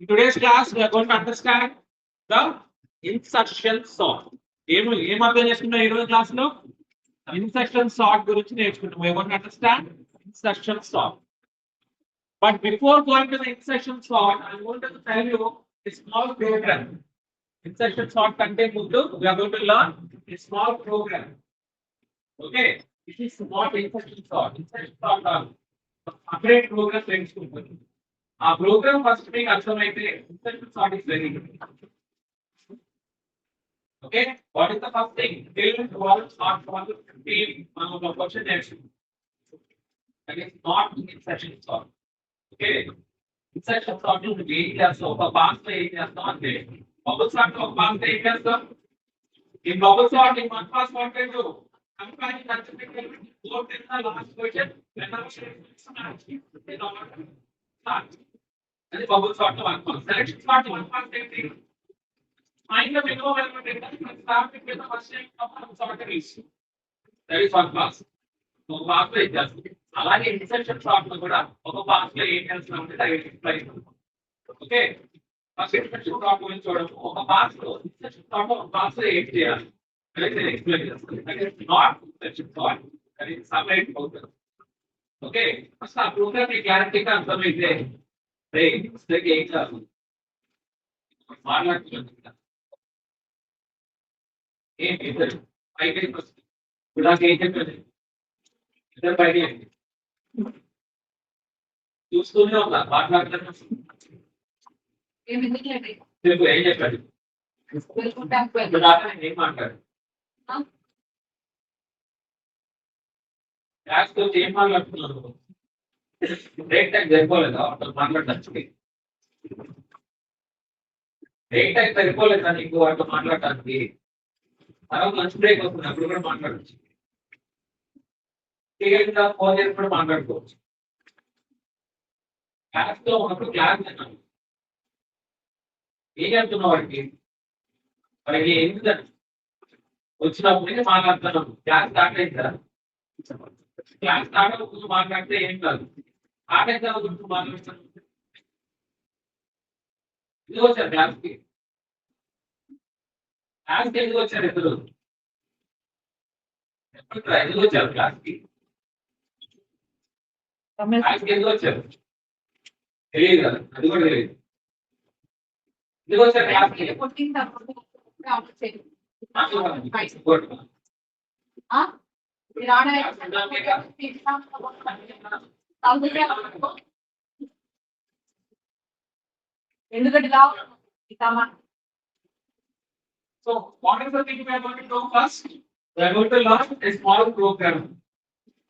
today's class, we are going to understand the insertion sort. ఏం అర్థం చేసుకున్నాం ఈ రోజు క్లాస్ లో ఇన్సర్షన్ సార్ట్ గురించి నేర్చుకుంటాం. We are going to understand insertion sort. But before going to the insertion sort, I am going to tell you a small program. Insertion sort కంటే ముందు we are going to learn a small program. Okay, this is what insertion sort. Insertion sort separate program నేర్చుకుంటాం. ఆ programme first మీకు అర్థమైతే insertion sort is very good. Okay, what is the first thing? Till 12 sort 15 మనం ఒక question నేర్చుకుందాం. That is not insertion sort. Okay, insertion sort ను ఏం చేస్తాం? ఒక బాక్స్ లో ఏం చేస్తాం అంటే బబుల్ సార్ట్ లో ఒక బాక్స్ లో ఏం చేస్తాం? ఈ bubble sort in one pass wanted to compare the element both in the last question when the start. And the bubble sort of one pass. Selection sort one pass technique. Find the window element and start with the first name of the sorted is. That is one pass. So pass లో just అలాగే insertion sort లో కూడా ఒక pass లో ఏం చేస్తున్నాం అంటే identify. Okay, first insertion sort గురించి చూడము. ఒక పాస్ లో ఇన్సర్షన్ సార్ట్ ఒక పాస్ లో ఏం చేయాలి అనేది నేను ఎక్స్ప్లెయిన్ చేస్తాను. That is not insertion sort, that is separate program. Okay, first ఆ ప్రోగ్రామ్ ని క్లారిటీగా అర్థమైతే ఏం కాదు మాట్లాడుతున్నాను. ఏం ఇద్దరు పైకి వస్తుంది ఇప్పుడు ఏం చెప్పండి, ఇద్దరు పైకి చూస్తూనే ఉన్నా మాట్లాడుతున్నా. ఏం చెప్పాడు? ఏం మాట్లాడు ఏం మాట్లాడుతున్నాను? బ్రేక్ టైం సరిపోలేదా మాట్లాడడానికి? బ్రేక్ టైం సరిపోలేదా నీకు వాటితో మాట్లాడటానికి? తర్వాత లంచ్ బ్రేక్ వస్తుంది, అప్పుడు కూడా మాట్లాడచ్చు. ఫోన్ చేసి కూడా మాట్లాడుకోవచ్చు. క్లాస్ లో ఉన్నప్పుడు క్లాస్ విన్నాను. ఏం చెప్తున్నావు వాడికి? వాడికి ఎందుకంటే వచ్చినప్పుడు మాట్లాడుతున్నాం. క్లాస్ స్టార్ట్ అయిందా? క్లాస్ స్టార్ట్ అవ్వకుండా మాట్లాడితే ఏం కాదు. ఆటంకాల గురించి మాట్లాడుతున్నాం. ఎందుకు వచ్చారు క్లాస్కి? క్లాస్కి ఎందుకు వచ్చారు ఇద్దరు? ఎందుకు వచ్చారు క్లాస్కి? క్లాస్కి ఎందుకు వచ్చారు? తెలియదు కదా, అది కూడా తెలియదు. ఎందుకు వచ్చారు క్లాస్కి? So what is the thing we are going to do first? We are going to learn a small program.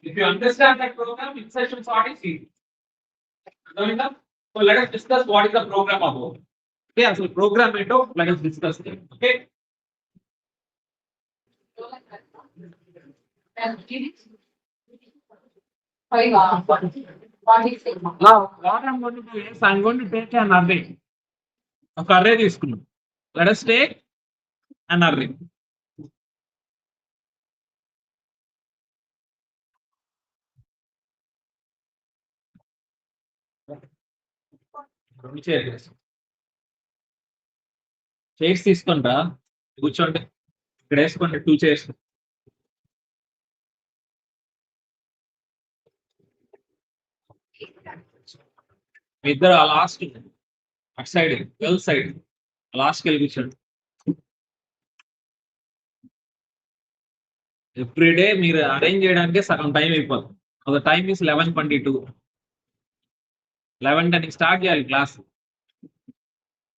If you understand that program, insertion sort is easy. So let us discuss what is the program about. Okay, so program ఏంటో let us discuss it. Okay. Now what I'm going to do is I'm going to take an array. ఒక array తీసుకున్నాం. Let us take an array. Chairs తీసుకుంటా కూర్చోండి. ఇక్కడ వేసుకోండి 2 chairs. మీ ఇద్దరు ఆ last అటు సైడ్ గర్ల్ సైడ్ లాస్ట్కి వెళ్ళి కూర్చోండి. ఎవ్రీడే మీరు అరేంజ్ చేయడానికి సగం టైం అయిపోతుంది. ఒక టైం ఇస్ 11:22. 11:10 స్టార్ట్ చేయాలి క్లాస్.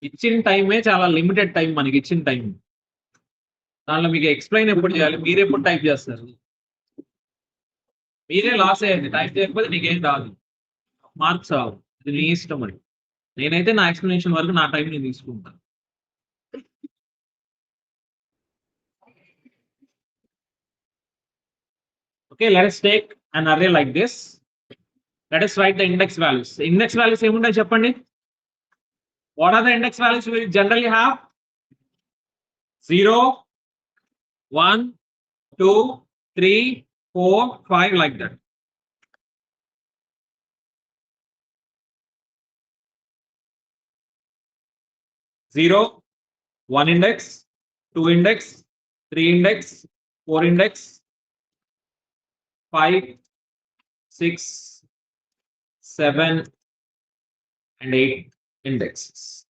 ఇచ్చిన టైమే చాలా లిమిటెడ్ టైం మనకి ఇచ్చిన టైం. దానిలో మీకు ఎక్స్ప్లెయిన్ ఎప్పుడు చేయాలి? మీరు ఎప్పుడు టైప్ చేస్తారు? మీరే లాస్ అయ్యండి. టైప్ చేయకపోతే నీకేం రాదు, మార్క్స్ రావు. ఇది నీ ఇష్టం. అని నేనైతే నా ఎక్స్ప్లెనేషన్ వరకు నా టైం నేను తీసుకుంటాను. Okay, let us take an array like this. Let us write the index values. Index values ఏముంటాయి చెప్పండి? What are the index values we generally have? 0, 1, 2, 3, 4, 5 like that. 0, 1 index, 2 index, 3 index, 4 index, 5, 6, 7, and 8 indexes.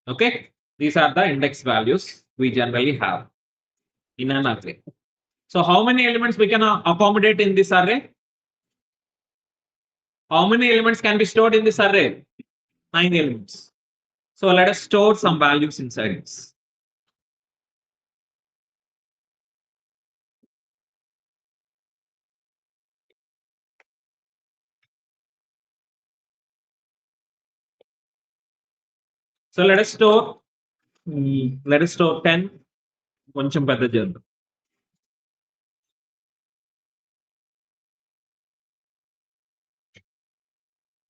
Okay, these are the index values we generally have in an array. So how many elements we can accommodate in this array? How many elements can be stored in this array? 9 elements. So let us store some values inside this. So let us store 10. కొంచెం పెద్ద చేద్దాం.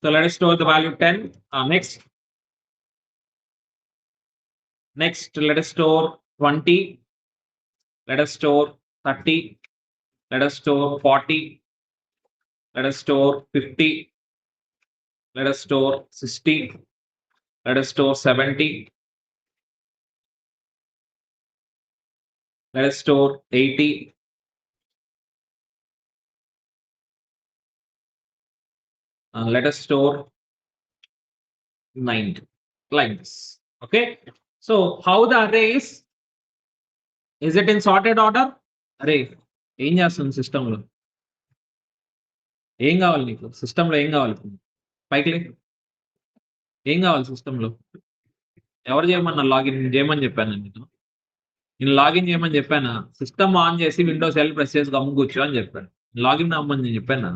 So let us store the value 10. Next, let us store 20. Let us store 30. Let us store 40. Let us store 50. Let us store 60. Let us store 70. Let us store 80. Let us store 90, like this. Okay. So how the array is? Is it in sorted order? Array. ఏం చేస్తుంది సిస్టంలో? ఏం కావాలి నీకు? సిస్టంలో ఏం కావాలి? పైకి లే. ఏం కావాలి సిస్టంలో? ఎవరు చేయమన్నా లాగిన్ చేయమని చెప్పాను నేను లాగిన్ చేయమని చెప్పానా? సిస్టమ్ ఆన్ చేసి విండోస్ ఎల్ ప్రెస్ చేసి గమ్ము కూర్చో అని చెప్పాను. లాగిన్ అవ్వమని నేను చెప్పానా?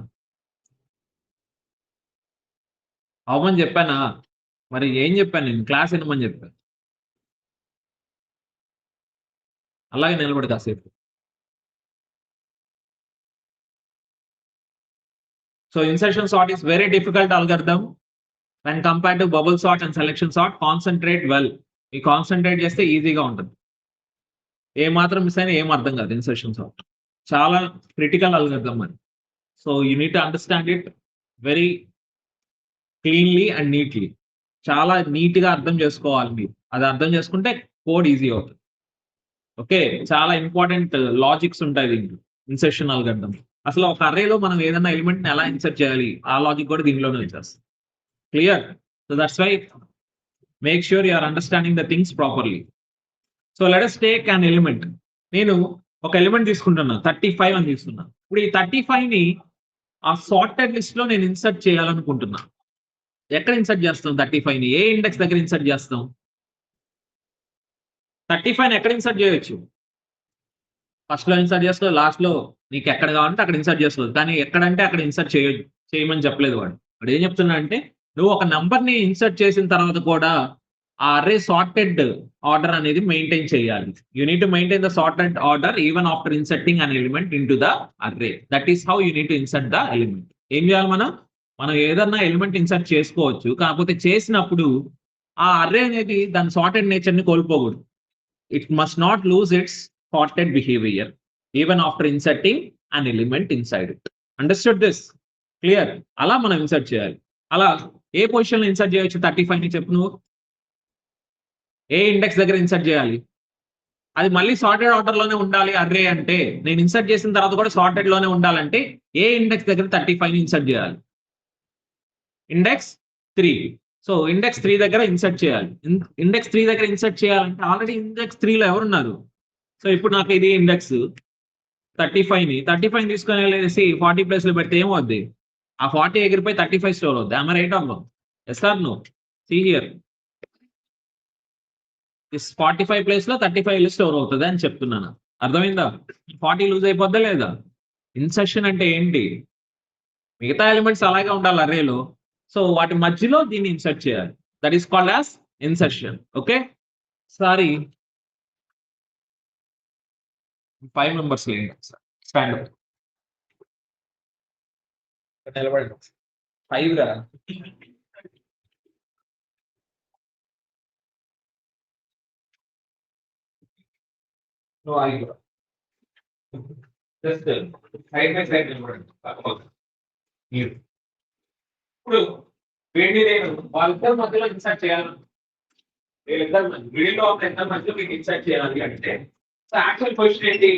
అవ్వమని చెప్పానా? మరి ఏం చెప్పాను నేను? క్లాస్ వినమని చెప్పాను. అలాగే నిలబడి కాసేపు. So insertion sort is very difficult algorithm when compared to bubble sort and selection sort. Concentrate well. ఈ కాన్సన్ట్రేట్ చేస్తే ఈజీగా ఉంటుంది. ఏ మాత్రం మిస్ అయినా ఏం అర్థం కాదు. ఇన్సర్షన్ సార్ట్ చాలా క్రిటికల్ అల్గోరిథం అని. So you need to understand it very cleanly and neatly. చాలా నీట్గా అర్థం చేసుకోవాలి మీరు. అది అర్థం చేసుకుంటే కోడ్ ఈజీ అవుతుంది. ఓకే, చాలా ఇంపార్టెంట్ లాజిక్స్ ఉంటాయి దీంట్లో ఇన్సర్షన్ అల్గోరిథం. అసలు ఒక అర్రేలో మనం ఏదైనా ఎలిమెంట్ ని ఎలా ఇన్సర్ట్ చేయాలి ఆ లాజిక్ కూడా దీనిలోనే వచ్చేస్తుంది. Clear? So that's why make sure you are understanding the things properly. So let us take an element. నేను ఒక ఎలిమెంట్ తీసుకుంటున్నా, 35 అని తీసుకున్నా. ఇప్పుడు ఈ 35 ని ఆ సార్టెడ్ లిస్ట్ లో నేను ఇన్సర్ట్ చేయాలనుకుంటున్నా. ఎక్కడ ఇన్సర్ట్ చేస్తాం 35 ని? ఏ ఇండెక్స్ దగ్గర ఇన్సర్ట్ చేస్తాం? 35 ని ఎక్కడ ఇన్సర్ట్ చేయొచ్చు? ఫస్ట్ లో ఇన్సర్ట్ చేస్తావు, లాస్ట్ లో నీకు ఎక్కడ కావాలంటే అక్కడ ఇన్సర్ట్ చేస్తుంది. కానీ ఎక్కడంటే అక్కడ ఇన్సర్ట్ చేయమని చెప్పలేదు వాడు. వాడు ఏం చెప్తున్నా అంటే నువ్వు ఒక నంబర్ ని ఇన్సర్ట్ చేసిన తర్వాత కూడా ఆ అర్రే సార్టెడ్ ఆర్డర్ అనేది మెయింటైన్ చేయాలి. You need to maintain the sorted order even after inserting an element in to the array. That is how you need to insert the element. ఏం చేయాలి మనం ఏదన్నా ఎలిమెంట్ ఇన్సర్ట్ చేసుకోవచ్చు, కాకపోతే చేసినప్పుడు ఆ అర్రే అనేది దాని సార్టెడ్ నేచర్ ని కోల్పోకూడదు. It must not lose its sorted behavior even after inserting an element inside it. Understood this? Clear? అలా మనం ఇన్సర్ట్ చేయాలి. అలా ఏ పొజిషన్ లో ఇన్సర్ట్ చేయొచ్చు 35 ని చెప్పు నువ్వు? ఏ ఇండెక్స్ దగ్గర ఇన్సర్ట్ చేయాలి? అది మళ్ళీ సార్టెడ్ ఆర్డర్ లోనే ఉండాలి అర్రే అంటే, నేను ఇన్సర్ట్ చేసిన తర్వాత కూడా సార్టెడ్ లోనే ఉండాలంటే ఏ ఇండెక్స్ దగ్గర 35 ని ఇన్సర్ట్ చేయాలి? ఇండెక్స్ 3. సో ఇండెక్స్ 3 దగ్గర ఇన్సర్ట్ చేయాలి. ఇండెక్స్ 3 దగ్గర ఇన్సర్ట్ చేయాలంటే ఆల్రెడీ ఇండెక్స్ 3 లో ఎవరున్నారు? సో ఇప్పుడు నాకు ఇది ఇండెక్స్ 35 తీసుకొని వెళ్ళేసి 40 ప్లేస్ లో పెడితే ఏమవుద్ది? ఆ 40 ఎగిరిపోయి 35 స్టోర్ అవుద్ది. am I right or no? yes or no? see here, this 45 place లో 35 స్టోర్ అవుతుంది అని చెప్తున్నాను. అర్థమైందా? 40 లూజ్ అయిపోద్దా లేదా? ఇన్సర్షన్ అంటే ఏంటి? మిగతా ఎలిమెంట్స్ అలాగే ఉండాలి అర్రేలో, సో వాటి మధ్యలో దీన్ని ఇన్సర్ట్ చేయాలి. That is called as insertion. Okay, sorry 5 members లేండి. స్టాండ్ అప్ నిలబడండి. 5 కదా? నువ్వు ఆగి జస్ట్ సైడ్ బై సైడ్ నిలబడండి. ఇప్పుడు వీడిని నేను వాళ్ళిద్దరి మధ్యలో ఇన్సర్ట్ చేయాలి. వీళ్ళిద్దరు మిడిల్ ఆఫ్ ఇద్దరి మధ్యలో మీకు ఇన్సర్ట్ చేయాలి అంటే సో యాక్చువల్ క్వశ్చన్ ఏంటి?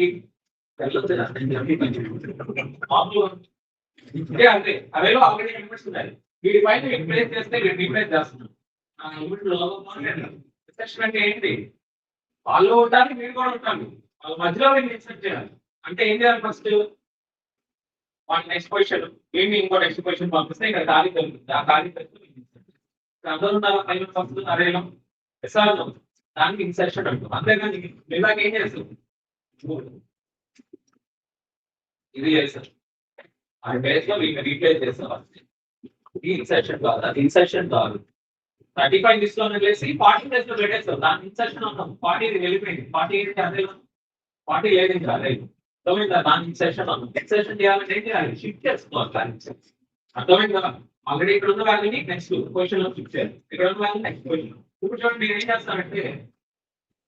ఇదే అంతే అవేలో ఆల్రెడీ లిమిట్స్ ఉన్నాయి. వీడి పైన రిప్లేస్ చేస్తే వీడు రిప్లేస్ చేస్తున్నాం. రిసెప్షన్ అంటే ఏంటి? వాళ్ళు ఉంటారు మీరు కూడా ఉంటారు. వాళ్ళ మధ్యలో వీళ్ళు ఇన్సర్ట్ చేయాలి. అంటే ఏం చేయాలి? ఫస్ట్ వాళ్ళ నెక్స్ట్ పొజిషన్ ఏంటి? ఇంకో నెక్స్ట్ పొజిషన్ పంపిస్తే ఇక్కడ ఖాళీ దొరుకుతుంది. ఆ ఖాళీ అందరూ ఉన్నారు పైన ఫస్ట్ అరేలో ఎస్ఆర్లో దానికి ఇన్సర్షన్ అంటాం. అంతేగాని ఇలాగ ఏం చేస్తాం? ఇది చేస్తాం ఆ బేస్ లో వీటిని రీప్లేస్ చేస్తాం. ఇది ఇన్సర్షన్ కాదు, అది ఇన్సర్షన్ కాదు. 35 తీసుకొని వెళ్ళేసి 40 ప్లేస్ లో పెట్టేస్తాం. దాని ఇన్సర్షన్ అన్నాం. 40 వెళ్ళిపోయింది. 40 ఏంటి? అదే 40 లేదు ఇంకా లేదు. అర్థమైందా? దాని ఇన్సర్షన్ అన్నాం. ఇన్సర్షన్ చేయాలంటే ఏం చేయాలి? షిఫ్ట్ చేసుకోవాలి దాన్ని. అర్థమైందా? ఆల్రెడీ ఇక్కడ ఉన్న వాల్యూని నెక్స్ట్ పొజిషన్ లో షిఫ్ట్ చేయాలి. ఇక్కడ ఉన్న వాల్యూ నెక్స్ట్ పొజిషన్. ఇప్పుడు చూడండి మీరు ఏం చేస్తారంటే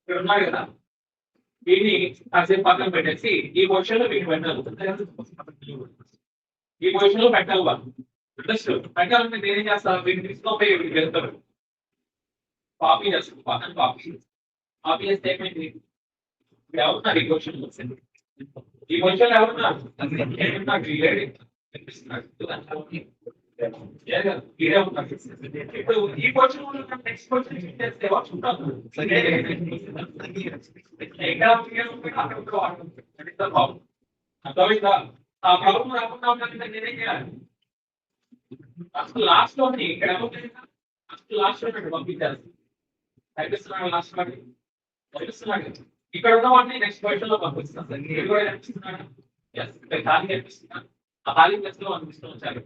ఇక్కడ ఉన్నారు కదా వీటిని కాసేపు పక్కన పెట్టేసి ఈ పొజిషన్ లో వీటిని పెట్టాలి. ఈ పొజిషన్ లో పెట్టాలి వాళ్ళు పెట్టాలంటే నేను ఏం చేస్తాను? వీటిని తీసుకోపోయి వీటికి వెళ్తారు. కాపీ చేస్తాను. పక్కన కాపీ చేస్తే ఏమైంది? ఎవరున్నారు ఈ పొజిషన్ లో? ఈ పొజిషన్ లో ఎవరున్నారు? ఇప్పుడు ఈ పొజిషన్ నెక్స్ట్ పొజిషన్ చేస్తే అర్థమైందా? ఆ ప్రాబ్లం రాకుండా ఉండాలంటే నేనేం చేయాలి? అసలు లాస్ట్ లో ఇక్కడ అసలు లాస్ట్ లో పంపించాలి. కనిపిస్తున్నాడు లాస్ట్ లో కనిపిస్తున్నాడు. ఇక్కడ ఉన్న వాటిని నెక్స్ట్ పొజిషన్ లో పంపిస్తాను. కనిపిస్తున్నాడు. ఖాళీ కనిపిస్తున్నాను. ఆ ఖాళీ ప్లేస్ లో పంపిస్తూ వచ్చారు.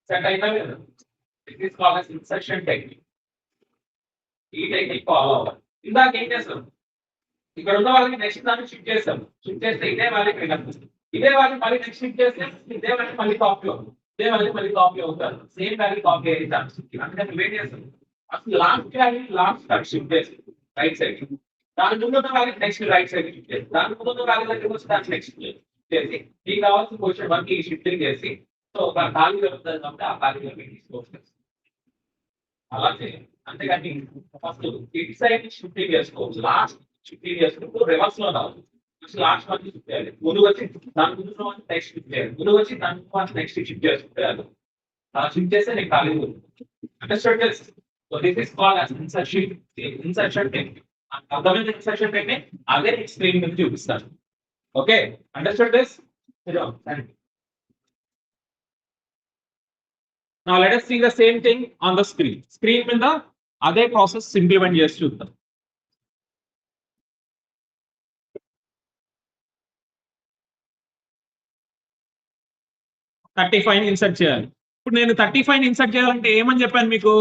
సెట్ అయినా లేదా? It is called as insertion technique. ఈ టెక్నిక్ ఫాలో అవ్వాలి. ఇందాక ఏం చేస్తాం? ఇక్కడ ఉన్న వాళ్ళకి నెక్స్ట్ దాన్ని షిఫ్ట్ చేస్తాం. షిఫ్ట్ చేస్తే ఇదే వాళ్ళకి కనిపిస్తుంది. ఇదే వాళ్ళకి మళ్ళీ నెక్స్ట్ షిఫ్ట్ చేస్తే ఇదే వాళ్ళకి మళ్ళీ కాపీ అవుతుంది. ఇదే వాళ్ళకి మళ్ళీ కాపీ అవుతారు. సేమ్ వాల్యూ కాపీ అయ్యే ఛాన్స్ ఉంది. అందుకని వెయిట్ చేస్తాం. అసలు లాస్ట్ వాల్యూ లాస్ట్ షిఫ్ట్ చేస్తాం రైట్ సైడ్. దాని ముందు ఉన్న వాళ్ళకి నెక్స్ట్ రైట్ సైడ్ షిఫ్ట్ చేస్తాం. దాని ముందు ఉన్న వాళ్ళ దగ్గర వచ్చి దాన్ని నెక్స్ట్ చేసి మీకు కావాల్సిన పొజిషన్ వరకు షిఫ్టింగ్ చేసి సో ఒక ఖాళీ దొరుకుతుంది కాబట్టి ఆ ఖాళీలో మీకు తీసుకోవచ్చు. అలా చేయాలి. అంతేగాని ఫస్ట్ ఇటు సైడ్ షిఫ్టింగ్ చేసుకోవచ్చు. లాస్ట్ షిఫ్టింగ్ చేసుకుంటూ రివర్స్ లో రావాలి. లాస్ట్ వన్ షిఫ్ట్ చేయాలి. ముందు వచ్చి దాని ముందు నెక్స్ట్ షిఫ్ట్ చేయాలి. ముందు వచ్చి దాని నెక్స్ట్ షిఫ్ట్ చేసుకుంటే అలా షిఫ్ట్ చేస్తే నీకు ఖాళీ అండర్స్టాండ్ చేస్తుంది. So this is called as insertion technique. అర్థమైన ఇన్సర్షన్ టెక్నిక్ అదే స్క్రీన్ మీద చూపిస్తాను. Okay, understand this? Now let us see the same thing on the screen. Screen మీద అదే ప్రాసెస్ ఇంప్లిమెంట్ చేసి చూద్దాం. థర్టీ ఫైవ్ ఇన్సర్ట్ చేయాలి. ఇప్పుడు నేను 35 ఇన్సర్ట్ చేయాలంటే ఏమని చెప్పాను మీకు?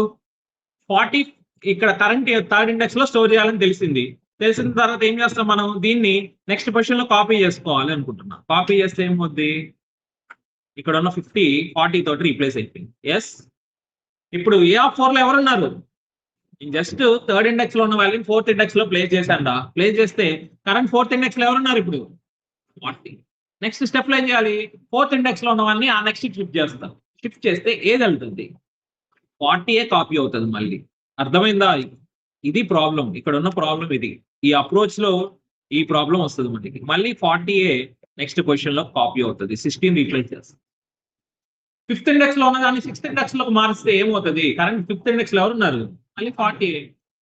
40 ఇక్కడ కరెంట్ థర్డ్ ఇండెక్స్ లో స్టోర్ చేయాలని తెలిసింది. తెలిసిన తర్వాత ఏం చేస్తాం? మనం దీన్ని నెక్స్ట్ పొజిషన్ లో కాపీ చేసుకోవాలి అనుకుంటున్నాం. కాపీ చేస్తే ఏమవుద్ది? ఇక్కడ ఉన్న 50 40 తోటి రీప్లేస్ అయిపోయింది. ఎస్, ఇప్పుడు A4 లో ఎవరున్నారు? జస్ట్ థర్డ్ ఇండెక్స్ లో ఉన్న వాళ్ళని ఫోర్త్ ఇండెక్స్ లో ప్లేస్ చేశాను. ప్లేస్ చేస్తే కరెంట్ ఫోర్త్ ఇండెక్స్ లో ఎవరున్నారు? ఇప్పుడు 40. నెక్స్ట్ స్టెప్ లో ఏం చేయాలి? ఫోర్త్ ఇండెక్స్ లో ఉన్న వాళ్ళని ఆ నెక్స్ట్ షిఫ్ట్ చేస్తాం. షిఫ్ట్ చేస్తే ఏది వెళ్తుంది? 40 కాపీ అవుతుంది మళ్ళీ. అర్థమైందా? ఇది ప్రాబ్లం. ఇక్కడ ఉన్న ప్రాబ్లం ఇది. ఈ అప్రోచ్ లో ఈ ప్రాబ్లం వస్తుంది మనకి. మళ్ళీ 40 నెక్స్ట్ పొజిషన్ లో కాపీ అవుతుంది. 16 రీప్లేస్ చేస్తాం. ఫిఫ్త్ ఇండెక్స్ లో ఉన్న దాన్ని సిక్స్త్ ఇండెక్స్ లోకి మారిస్తే ఏమవుతుంది? కరెంట్ ఫిఫ్త్ ఇండెక్స్ లో ఎవరున్నారు? మళ్ళీ 40.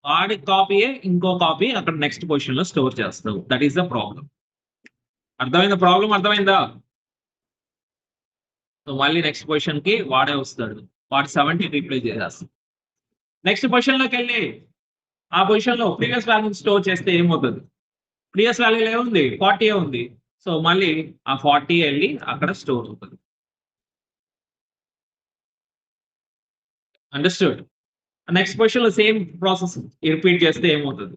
వాడి కాపీయే ఇంకో కాపీ అక్కడ నెక్స్ట్ పొజిషన్ లో స్టోర్ చేస్తావు. That is the problem. అర్థమైందా? ప్రాబ్లం అర్థమైందా? మళ్ళీ నెక్స్ట్ పొజిషన్ కి వాడే వస్తాడు. వాడు 70 రీప్లేస్ చేసేస్తాడు. నెక్స్ట్ పొజిషన్ లోకి వెళ్ళి ఆ పొజిషన్ లో ప్రీవియస్ వాల్యూ స్టోర్ చేస్తే ఏమవుతుంది? ప్రీవియస్ వాల్యూ ఏముంది? 40 ఉంది. సో మళ్ళీ ఆ 40 వెళ్ళి అక్కడ స్టోర్ అవుతుంది. అండర్స్టూడ్? నెక్స్ట్ పొజిషన్ లో సేమ్ ప్రాసెస్ రిపీట్ చేస్తే ఏమవుతుంది?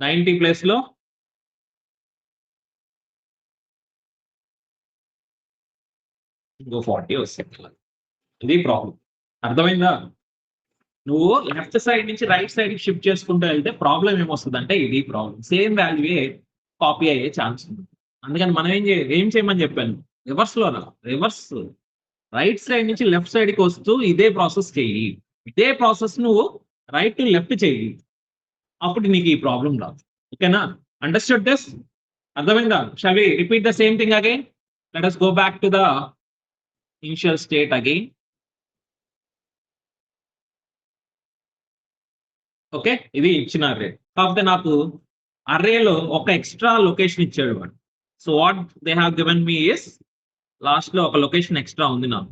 90 ప్లేస్ లో ఇంకో 40 వస్తుంది. ఇది ప్రాబ్లం. అర్థమైందా? నువ్వు లెఫ్ట్ సైడ్ నుంచి రైట్ సైడ్ కి షిఫ్ట్ చేసుకుంటూ వెళ్తే ప్రాబ్లం ఏమొస్తుంది అంటే ఇది ప్రాబ్లం. సేమ్ వాల్యూయే కాపీ అయ్యే ఛాన్స్ ఉంది. అందుకని మనం ఏం చేయమని చెప్పాను? రివర్స్ రైట్ సైడ్ నుంచి లెఫ్ట్ సైడ్కి వస్తూ ఇదే ప్రాసెస్ చెయ్యి. ఇదే ప్రాసెస్ నువ్వు రైట్ టు లెఫ్ట్ చెయ్యి, అప్పుడు నీకు ఈ ప్రాబ్లం రాదు. ఓకేనా? Understood this? అర్థమైందా? Shall we repeat the same thing again? Let us go back to the initial state again. Okay, ఇది ఇచ్చిన అర్రే. కాకపోతే నాకు అర్రేలో ఒక ఎక్స్ట్రా లొకేషన్ ఇచ్చాడు వాడు. So what they have given me is, last లో ఒక లొకేషన్ ఎక్స్ట్రా ఉంది నాకు,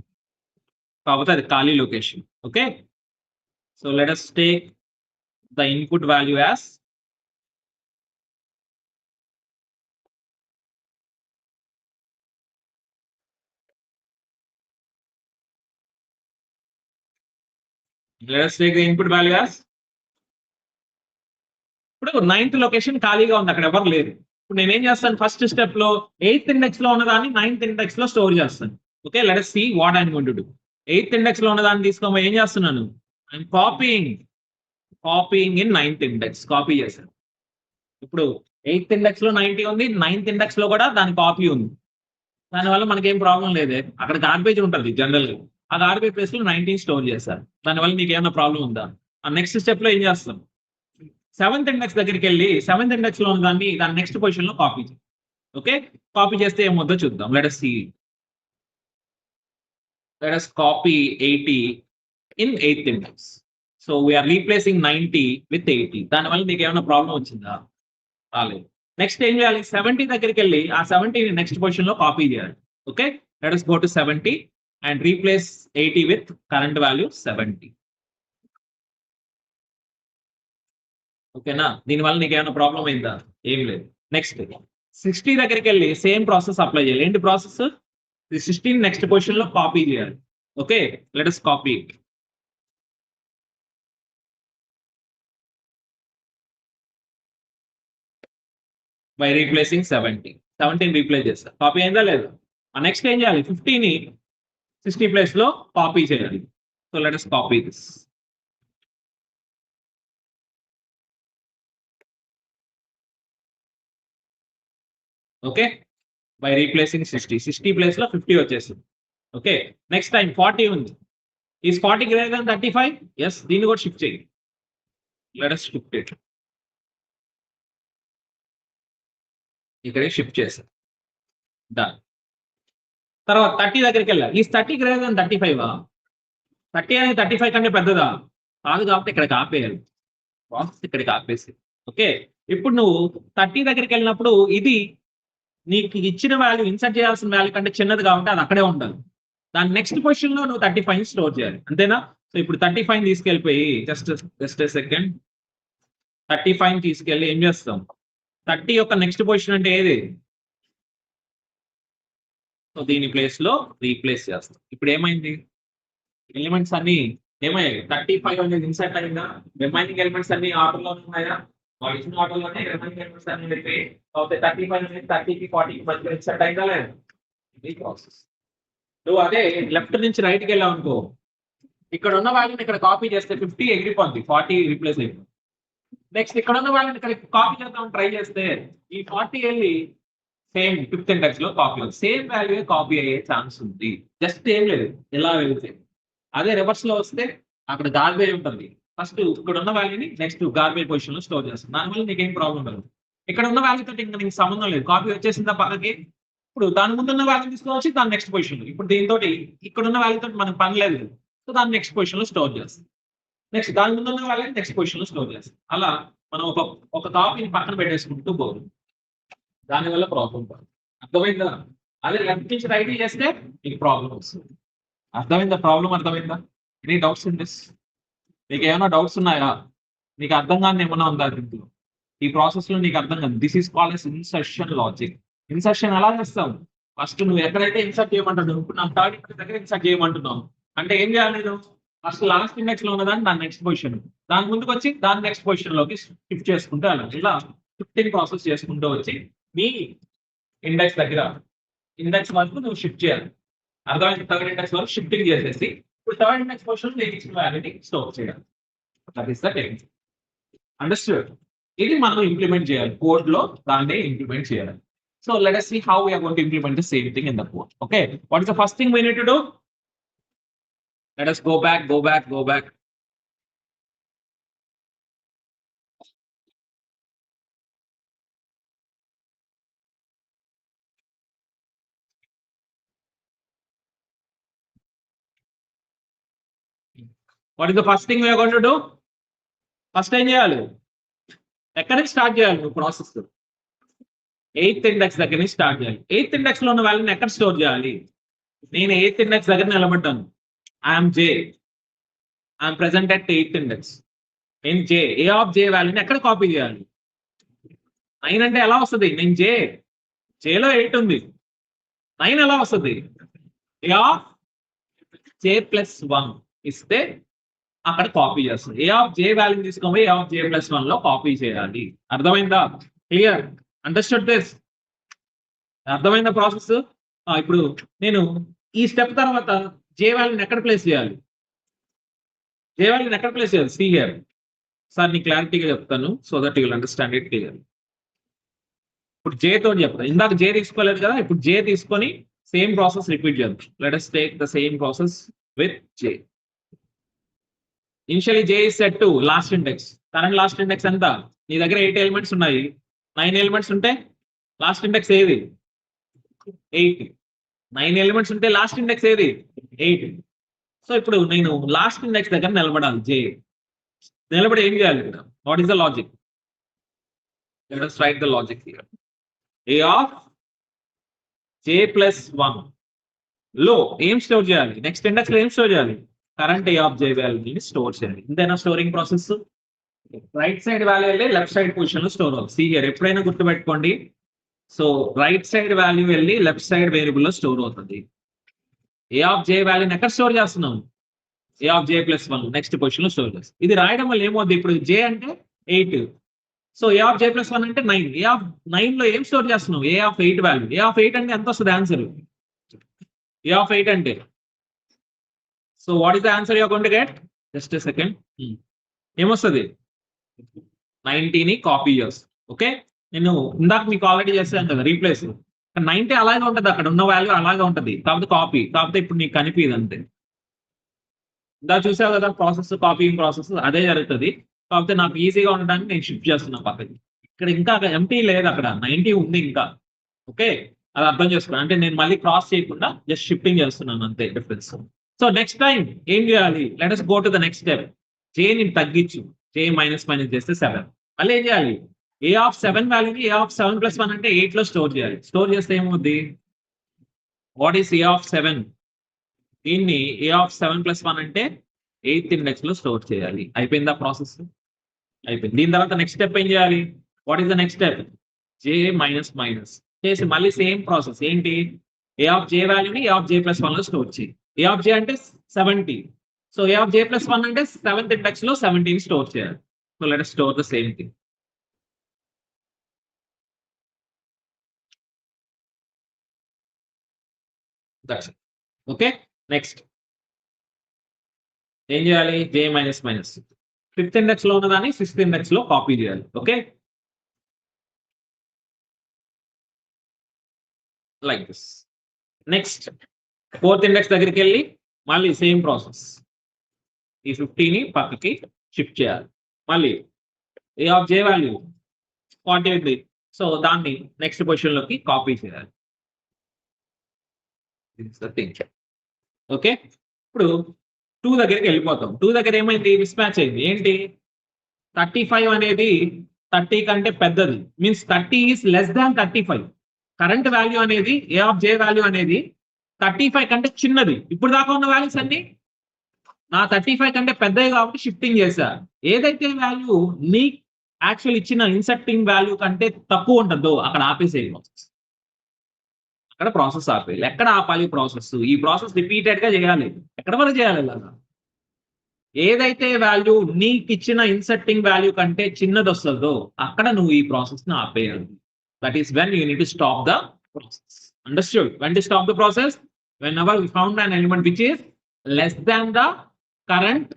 కాకపోతే అది ఖాళీ location. Okay, so let us take the input value as ఇప్పుడు 9th లొకేషన్ ఖాళీగా ఉంది, అక్కడ ఎవరు లేదు. ఇప్పుడు నేనేం చేస్తాను, ఫస్ట్ స్టెప్ లో 8th ఇండెక్స్ లో ఉన్నదాన్ని 9th ఇండెక్స్ లో స్టోర్ చేస్తాను. Okay, let us see what I'm going to do. 8th index లో ఉన్నదాన్ని తీసుకోమని ఏం చేస్తున్నాను, I'm copying in 9th index, copy చేశాను. ఇప్పుడు 8th ఇండెక్స్ లో 90 ఉంది, 9th ఇండెక్స్ లో కూడా దాని కాపీ ఉంది. దానివల్ల మనకేం ప్రాబ్లం లేదే, అక్కడ గార్బేజ్ ఉంటుంది జనరల్ గా, ఆ గార్బేజ్ ప్లేస్ లో 19 స్టోర్ చేశారు. దానివల్ల మీకు ఏమైనా ప్రాబ్లం ఉందా? ఆ నెక్స్ట్ స్టెప్ లో ఏం చేస్తాం, 7th ఇండెక్స్ దగ్గరికి వెళ్ళి 7th ఇండెక్స్ లో ఉన్న దాన్ని దాని నెక్స్ట్ పొజిషన్ లో కాపీ చేయాలి. ఓకే, కాపీ చేస్తే ఏమవుతుందో చూద్దాం. Let us see. Let us copy 80 in 8th index. So we are replacing 90 with 80. దానివల్ల మీకు ఏమైనా ప్రాబ్లం వచ్చిందా? రాలేదు. నెక్స్ట్ ఏం చేయాలి, 70 దగ్గరికి వెళ్ళి ఆ 70 నెక్స్ట్ పొజిషన్ లో కాపీ చేయాలి. Okay, let us go to 70 and replace 80 with current value 70. ఓకేనా? దీనివల్ల నీకు ఏమైనా ప్రాబ్లం అయిందా? ఏం లేదు. నెక్స్ట్ 60 దగ్గరికి వెళ్ళి సేమ్ ప్రాసెస్ అప్లై చేయాలి. ఏంటి ప్రాసెస్, 16 నెక్స్ట్ పొజిషన్ లో కాపీ చేయాలి. Okay, let us copy it. By replacing 70. 17 replace చేస్తా. కాపీ అయిందా లేదా? నెక్స్ట్ ఏం చేయాలి, 50ని 60 ప్లేస్ లో కాపీ చేయాలి. So let us copy this. Okay, by replacing 60 place లో 50 వచ్చేసింది. ఓకే, నెక్స్ట్ టైం 40 ఉంది. Is 40 greater than 35? ఎస్, దీన్ని కూడా షిఫ్ట్ చేయండి. Let us shift it. ఇక్కడ షిఫ్ట్ చేశారు. డన్. తర్వాత 30 దగ్గరికి వెళ్ళాలి. ఈ 30 గ్రేటర్ దెన్ 35? 30 అనేది 35 కంటే పెద్దదా? కాదు, కాబట్టి ఇక్కడికి ఆపేయాలి. ప్రాసెస్ ఇక్కడికి ఆపేసి. ఓకే, ఇప్పుడు నువ్వు 30 దగ్గరికి వెళ్ళినప్పుడు ఇది నీకు ఇచ్చిన వాల్యూ, ఇన్సర్ట్ చేయాల్సిన వాల్యూ కంటే చిన్నది కాబట్టి అది అక్కడే ఉండాలి. దాని నెక్స్ట్ పొజిషన్ లో నువ్వు 35 స్టోర్ చేయాలి, అంతేనా? సో ఇప్పుడు 35 తీసుకెళ్ళిపోయి జస్ట్ సెకండ్, 35 తీసుకెళ్ళి ఏం చేస్తాం, 30 యొక్క నెక్స్ట్ పొజిషన్ అంటే ఏది? సో దీని ప్లేస్ లో రీప్లేస్ చేస్తాం. ఇప్పుడు ఏమైంది, ఎలిమెంట్స్ అన్ని ఏమయ్యాయి, 35 అనేది ఇన్సర్ట్ అయిందా? రిమైనింగ్ ఎలిమెంట్స్ అన్ని ఆర్డర్ లో ఉన్నాయా? ఇచ్చిన ఆర్డర్ లోనే రిమైనింగ్ ఎలిమెంట్స్ అన్ని వెళ్ళి 35 అనేది 30కి 40కి మధ్య ఇన్సర్ట్ అయిందా లేదా? ఇది ప్రాసెస్. నువ్వు అదే లెఫ్ట్ నుంచి రైట్కి వెళ్ళావు అనుకో, ఇక్కడ ఉన్న వాల్యూని ఇక్కడ కాపీ చేస్తే 50 ఎగిరిపోద్ది, 40 రీప్లేస్ అయిపోయింది. నెక్స్ట్ ఇక్కడ ఉన్న వాల్యూని ఇక్కడ కాపీ చేద్దాం ట్రై చేస్తే ఈ 40 వెళ్ళి సేమ్ 5th ఇండెక్స్ లో కాపీ అవుతుంది. సేమ్ వాల్యూ కాపీ అయ్యే ఛాన్స్ ఉంది. జస్ట్ ఏం లేదు, ఎలా వెళ్తే. అదే రివర్స్ లో వస్తే అక్కడ గార్బేజ్ ఉంటుంది, ఫస్ట్ ఇక్కడ ఉన్న వాల్యూని నెక్స్ట్ గార్బేజ్ పొజిషన్ లో స్టోర్ చేస్తుంది. దానివల్ల నీకేం ప్రాబ్లం లేదు. ఇక్కడ ఉన్న వాల్యూ తోటి ఇంకా నీకు సంబంధం లేదు, కాపీ వచ్చేసిందా పక్కకి. ఇప్పుడు దాని ముందున్న వాల్యూ తీసుకొచ్చి దాని నెక్స్ట్ పొజిషన్ లో, ఇప్పుడు దీంతో ఇక్కడ ఉన్న వాల్యూ తోటి మనకు పని లేదు, సో దాన్ని నెక్స్ట్ పొజిషన్ లో స్టోర్ చేస్తాం. నెక్స్ట్ దాని ముందున్న వాల్యూ నెక్స్ట్ పొజిషన్ లో స్టోర్ చేస్తాం. అలా మనం ఒక కాపీని పక్కన పెట్టేసుకుంటూ పోదు, దానివల్ల ప్రాబ్లం పడుతుంది. అర్థమైందా? అదే లెఫ్ట్ నుంచి రైట్ చేస్తే నీకు ప్రాబ్లం వస్తుంది. అర్థమైందా? ప్రాబ్లం అర్థమైందా? Any doubts in this? మీకు ఏమైనా డౌట్స్ ఉన్నాయా? నీకు అర్థం కాని ఏమైనా ఉందా దీంట్లో? ఈ ప్రాసెస్ లో నీకు అర్థం కాదు. This is called as insertion logic. Insertion ఎలా చేస్తావు? ఫస్ట్ నువ్వు ఎక్కడైతే ఇన్సర్ట్ చేయమంటున్నావు, ఇప్పుడు నా థర్డ్ ఇండెక్స్ దగ్గర ఇన్సర్ట్ చేయమంటున్నావు అంటే ఏం చేయాలి నేను? ఫస్ట్ లాస్ట్ ఇండెక్స్ లో ఉన్నదాన్ని దాని నెక్స్ట్ పొజిషన్, దాని ముందుకు వచ్చి దాని నెక్స్ట్ పొజిషన్ లోకి షిఫ్ట్ చేసుకుంటూ వెళ్ళాలి. ఇలా షిఫ్టింగ్ ప్రాసెస్ చేసుకుంటూ వచ్చి మీ ఇండెక్స్ దగ్గర ఇండెక్స్ వరకు నువ్వు షిఫ్ట్ చేయాలి. అర్థమైంది? థర్డ్ ఇండెక్స్ వరకు షిఫ్టింగ్ చేసేసి ఇప్పుడు థర్డ్ ఇండెక్స్ పొజిషన్ నీకు ఇచ్చిన వాల్యూని స్టోర్ చేయాలి. That is the technique. Understood? ఇది మనం ఇంప్లిమెంట్ చేయాలి, కోడ్ లో దాన్ని ఇంప్లిమెంట్ చేయాలి. So let us see how we are going to implement the same thing in the code. Okay, what is the first thing we need to do? Let us go back. What is the first thing we are going to do? First time చేయాలి, ఎక్కడి నుంచి start చేయాలి process? 8th index దగ్గర నుంచి start చేయాలి. 8th index లో ఉన్న వాల్యూని ఎక్కడ స్టోర్ చేయాలి? నేను 8th ఇండెక్స్ దగ్గర నిలబడ్డాను. I'm J, I'm present at 8th index. నేను జే, ఏ ఆఫ్ జే వాల్యూని ఎక్కడ కాపీ చేయాలి? 9 అంటే ఎలా వస్తుంది? నేను జేలో 8 ఉంది, 9 ఎలా వస్తుంది? ఏ ఆఫ్ జే ప్లస్ 1 ఇస్తే అక్కడ కాపీ చేస్తుంది. ఏ ఆఫ్ జే వాల్యూ తీసుకోవాలి, ఏ ఆఫ్ జే ప్లస్ 1 లో కాపీ చేయాలి. అర్థమైందా? క్లియర్? Understood this? అర్థమైందా ప్రాసెస్? ఇప్పుడు నేను ఈ స్టెప్ తర్వాత జే వాల్యూని ఎక్కడ ప్లేస్ చేయాలి? జే వాల్యూని ఎక్కడ ప్లేస్ చేయాలి? See here. సార్ నీ క్లారిటీగా చెప్తాను, so that you will understand it clear. ఇప్పుడు జే తోటి చెప్తాను. ఇందాక జే తీసుకోలేదు కదా, ఇప్పుడు జే తీసుకొని సేమ్ ప్రాసెస్ రిపీట్ చేద్దాం. Let us take the same process with J. Initially J is set to last index. Current last index ఎంత? నీ దగ్గర 8 ఎలిమెంట్స్ ఉన్నాయి. 9 ఎలిమెంట్స్ ఉంటే లాస్ట్ ఇండెక్స్ ఏది? 8. 9 ఎలిమెంట్స్ ఉంటే లాస్ట్ ఇండెక్స్ ఏది? 8. సో ఇప్పుడు నేను లాస్ట్ ఇండెక్స్ దగ్గర నిలబడాలి. జే నిలబడి ఏం చేయాలి ఇక్కడ? What is the logic? Let us write the logic here. A of j plus 1 లో ఏం స్టోర్ చేయాలి? నెక్స్ట్ ఇండెక్స్ లో ఏం స్టోర్ చేయాలి? కరెంట్ ఏ ఆఫ్ జే వాల్యూని స్టోర్ చేయాలి. ఇంతేనా storing process? Right side value వెళ్ళి లెఫ్ట్ సైడ్ పొజిషన్ లో స్టోర్ అవ్వాలి. సీ హియర్, ఎప్పుడైనా గుర్తుపెట్టుకోండి. సో రైట్ సైడ్ వాల్యూ వెళ్ళి లెఫ్ట్ సైడ్ వేరియబుల్ లో స్టోర్ అవుతుంది. ఏ ఆఫ్ జే వాల్యూని ఎక్కడ స్టోర్ చేస్తున్నాం? ఏ of J plus 1 next position లో స్టోర్ చేస్తాం. ఇది రాయడం వల్ల ఏమవుతుంది? ఇప్పుడు జే అంటే 8, so A of J plus 1 అంటే 9. ఏ ఆఫ్ 9 లో ఏం స్టోర్ చేస్తున్నాం? ఏ ఆఫ్ 8 వాల్యూ. ఏ ఆఫ్ 8 అంటే ఎంత వస్తుంది ఆన్సర్? ఏ ఆఫ్ 8 అంటే, so what is the answer you are going to get? Just a second. ఏమొస్తుంది? 90ని కాపీ చేస్తాం. ఓకే, నేను ఇందాక మీకు ఆల్రెడీ చేస్తాను కదా రీప్లేస్. 90 అలాగే ఉంటుంది, అక్కడ ఉన్న వాల్యూ అలాగే ఉంటుంది, కాకపోతే కాపీ. కాకపోతే ఇప్పుడు నీకు కనిపించదు అంతే. ఇందా చూసావు కదా ప్రాసెస్, కాపీయింగ్ ప్రాసెస్ అదే జరుగుతుంది. కాకపోతే నాకు ఈజీగా ఉండడానికి నేను షిఫ్ట్ చేస్తున్నా పక్కకి. ఇక్కడ ఇంకా ఎంటీ లేదు, అక్కడ 90 ఉంది ఇంకా. ఓకే, అది అర్థం చేసుకోండి. అంటే నేను మళ్ళీ క్రాస్ చేయకుండా జస్ట్ షిఫ్టింగ్ చేస్తున్నాను అంతే డిఫరెన్స్. సో నెక్స్ట్ టైం ఏం చేయాలి? Let us go to the next step. జేని తగ్గించు, జే మైనస్ చేస్తే 7. మళ్ళీ ఏం చేయాలి? ఏ ఆఫ్ 7 వాల్యూని ఏ ఆఫ్ 7 ప్లస్ 1 అంటే 8 లో స్టోర్ చేయాలి. స్టోర్ చేస్తే ఏమవుద్ది? What is a of 7? దీన్ని ఏ ఆఫ్ 7 ప్లస్ 1 అంటే 8th ఇండెక్స్ లో స్టోర్ చేయాలి. అయిపోయిందా ప్రాసెస్? అయిపోయింది. దీని తర్వాత నెక్స్ట్ స్టెప్ ఏం చేయాలి? What is the next step? J minus చేసి మళ్ళీ సేమ్ ప్రాసెస్. ఏంటి? ఏ ఆఫ్ జే వాల్యూని ఏ ఆఫ్ జే ప్లస్ 1 లో స్టోర్ చేయి. ఏ ఆఫ్ జే అంటే 70, so A of J plus 1 అంటే 7th ఇండెక్స్ లో 17 స్టోర్ చేయాలి. So let us store the same thing. That's it. Okay, next ఏం చేయాలి? జే మైనస్ 5th ఇండెక్స్ లో ఉన్నదాన్ని 6th ఇండెక్స్ లో కాపీ చేయాలి. Okay, like this. Next 4th index దగ్గరికి వెళ్ళి మళ్ళీ సేమ్ ప్రాసెస్. ఈ 50ని పక్కకి షిఫ్ట్ చేయాలి. మళ్ళీ ఏ ఆఫ్ జే వాల్యూ 40 ఉంది, సో దాన్ని నెక్స్ట్ పొజిషన్ లోకి కాపీ చేయాలి. ఓకే, ఇప్పుడు 2 దగ్గరికి వెళ్ళిపోతాం. 2 దగ్గర ఏమైంది? మిస్ మ్యాచ్ అయింది. ఏంటి? 35 అనేది 30 కంటే పెద్దది, means 30 is less than 35. Current value అనేది ఏ ఆఫ్ జే వాల్యూ అనేది 35 కంటే చిన్నది. ఇప్పుడు దాకా ఉన్న వాల్యూస్ అన్ని నా 35 కంటే పెద్దవి కాబట్టి షిఫ్టింగ్ చేశా. ఏదైతే వాల్యూ నీ యాక్చువల్ ఇచ్చిన ఇన్సర్టింగ్ వాల్యూ కంటే తక్కువ ఉంటుందో అక్కడ ఆపేసేది ప్రాసెస్. అక్కడ ప్రాసెస్ ఆపేయాలి. ఎక్కడ ఆపాలి ప్రాసెస్? ఈ ప్రాసెస్ రిపీటెడ్ గా చేయాలి. ఎక్కడ వరకు చేయాలి ఇలాగా? ఏదైతే వాల్యూ నీకు ఇచ్చిన ఇన్సర్టింగ్ వాల్యూ కంటే చిన్నది వస్తుందో అక్కడ నువ్వు ఈ ప్రాసెస్ ని ఆపేయాలి. That is when you need to stop the process. Understood? When to stop the process? whenever we found an element which is less than the current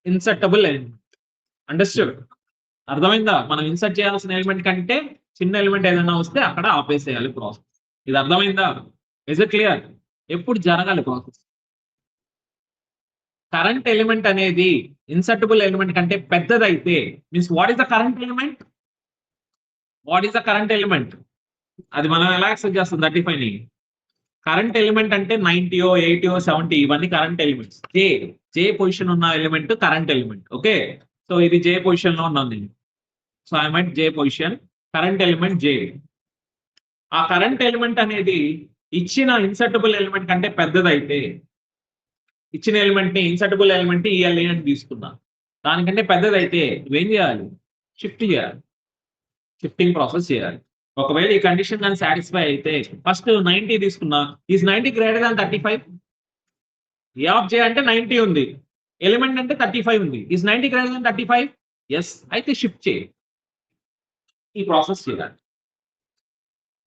insertable element. Understood? అర్థమైందా? మనం ఇన్సర్ట్ చేయాల్సిన element కంటే చిన్న element ఏదైనా వస్తే అక్కడ ఆపేసేయాలి process. ఇది అర్థమైందా? Is it clear? ఎప్పుడు జరగాలి ప్రాసెస్? కరెంట్ ఎలిమెంట్ అనేది ఇన్సర్టబుల్ ఎలిమెంట్ కంటే పెద్దదైతే means what is the current element? What is the current element? అది మనం ఎలా యాక్సెప్ట్ చేస్తాం 35ని? కరెంట్ ఎలిమెంట్ అంటే 90, 80, 70 ఇవన్నీ కరెంట్ ఎలిమెంట్స్. జే పొజిషన్ ఉన్న element current element. Okay, so ఇది జే పొజిషన్ లో ఉన్నది. So I might J position, current element J. ఆ కరెంట్ ఎలిమెంట్ అనేది ఇచ్చిన ఇన్సర్టబుల్ ఎలిమెంట్ కంటే పెద్దదైతే, ఇచ్చిన ఎలిమెంట్ ని ఇన్సర్టబుల్ ఎలిమెంట్ ఈఎల్ఏ అని తీసుకున్నా, దానికంటే పెద్దదైతే నువ్వేం చేయాలి? షిఫ్ట్ చేయాలి, షిఫ్టింగ్ ప్రాసెస్ చేయాలి. ఒకవేళ ఈ కండిషన్ కానీ సాటిస్ఫై అయితే ఫస్ట్ 90 తీసుకున్నా, is 90 greater than 35? A of J అంటే 90 ఉంది, ఎలిమెంట్ అంటే 35 ఉంది, ఈజ్ 90 గ్రేటర్ దాన్ 35? ఎస్, అయితే షిఫ్ట్ చేయి, ఈ ప్రాసెస్ చేయాలి.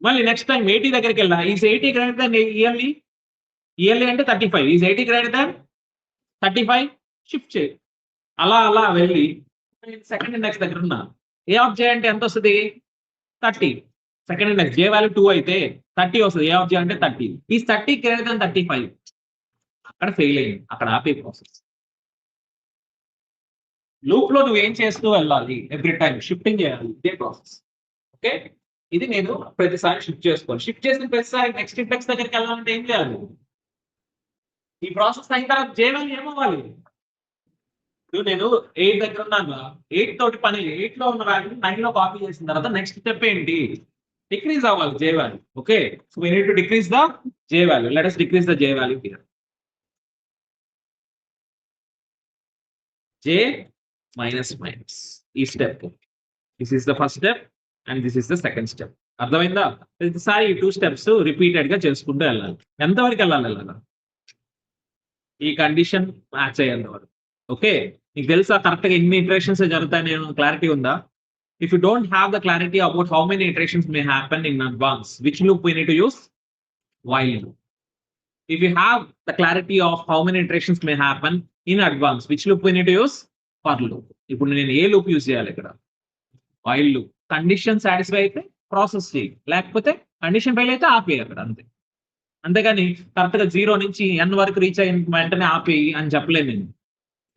మళ్ళీ నెక్స్ట్ టైం 80 దగ్గరికి వెళ్ళా, is 80 greater than ELE? ELE అంటే 35, ఈజ్ 80 గ్రేటర్ దాన్ 35? షిఫ్ట్ చేయి. అలా అలా వెళ్ళి సెకండ్ ఇండెక్స్ దగ్గర ఉన్నా, ఏ ఆఫ్ జే అంటే ఎంత వస్తుంది? 30. సెకండ్ ఇండెక్స్ జే వాల్యూ 2 అయితే 30 వస్తుంది, ఏ ఆఫ్ జే అంటే 30. ఈ 30 గ్రేటర్ దాన్ 35, అక్కడ ఫెయిల్ అయింది, అక్కడ ఆపే ప్రాసెస్. లూప్ లో నువ్వు ఏం చేస్తూ వెళ్ళాలి? ఎవ్రీ టైం షిఫ్టింగ్ చేయాలి, ఇదే ప్రాసెస్. ఓకే, ఇది నేను ప్రతిసారి షిఫ్ట్ చేసుకోవాలి. షిఫ్ట్ చేసిన ప్రతిసారి నెక్స్ట్ ఇండెక్స్ దగ్గరికి వెళ్ళాలంటే ఏం చేయాలి? ఈ ప్రాసెస్ అయిన తర్వాత జే వాల్యూ ఏమవ్వాలి? నేను 8 దగ్గర ఉన్నాను, 8 తోటి పని, 8 లో ఉన్న వాల్యూ 9 లో కాపీ చేసిన తర్వాత నెక్స్ట్ స్టెప్ ఏంటి? డిక్రీజ్ అవ్వాలి J value. Okay, so we need to decrease the J value. Let us decrease the J value here. J minus minus ఈ step, this is the first step and this is the second step. అర్థమైందా? ప్రతిసారి ఈ 2 steps repeated గా చేసుకుంటూ వెళ్ళాలి. ఎంతవరకు వెళ్ళాలి? వెళ్ళాలి ఈ కండిషన్ మ్యాచ్ అయ్యేంత వరకు. ఓకే, నీకు తెలుసా కరెక్ట్ గా ఎన్ని ఇటరేషన్స్ జరుగుతాయి? నేను క్లారిటీ ఉందా? If you don't have the clarity about how many iterations may happen in advance, which loop we need to use? While loop. If you have the clarity of how many iterations may happen in advance, which loop we need to use? For loop. ఇప్పుడు నేను ఏ loop use చేయాలి ఇక్కడ? While loop. Condition satisfy అయితే process చేయి, లేకపోతే condition fail అయితే ఆపేయి అక్కడ, అంతే. అంతేగాని కరెక్ట్ గా 0 నుంచి n వరకు రీచ్ అయిన వెంటనే ఆపేయి అని చెప్పలేను నేను,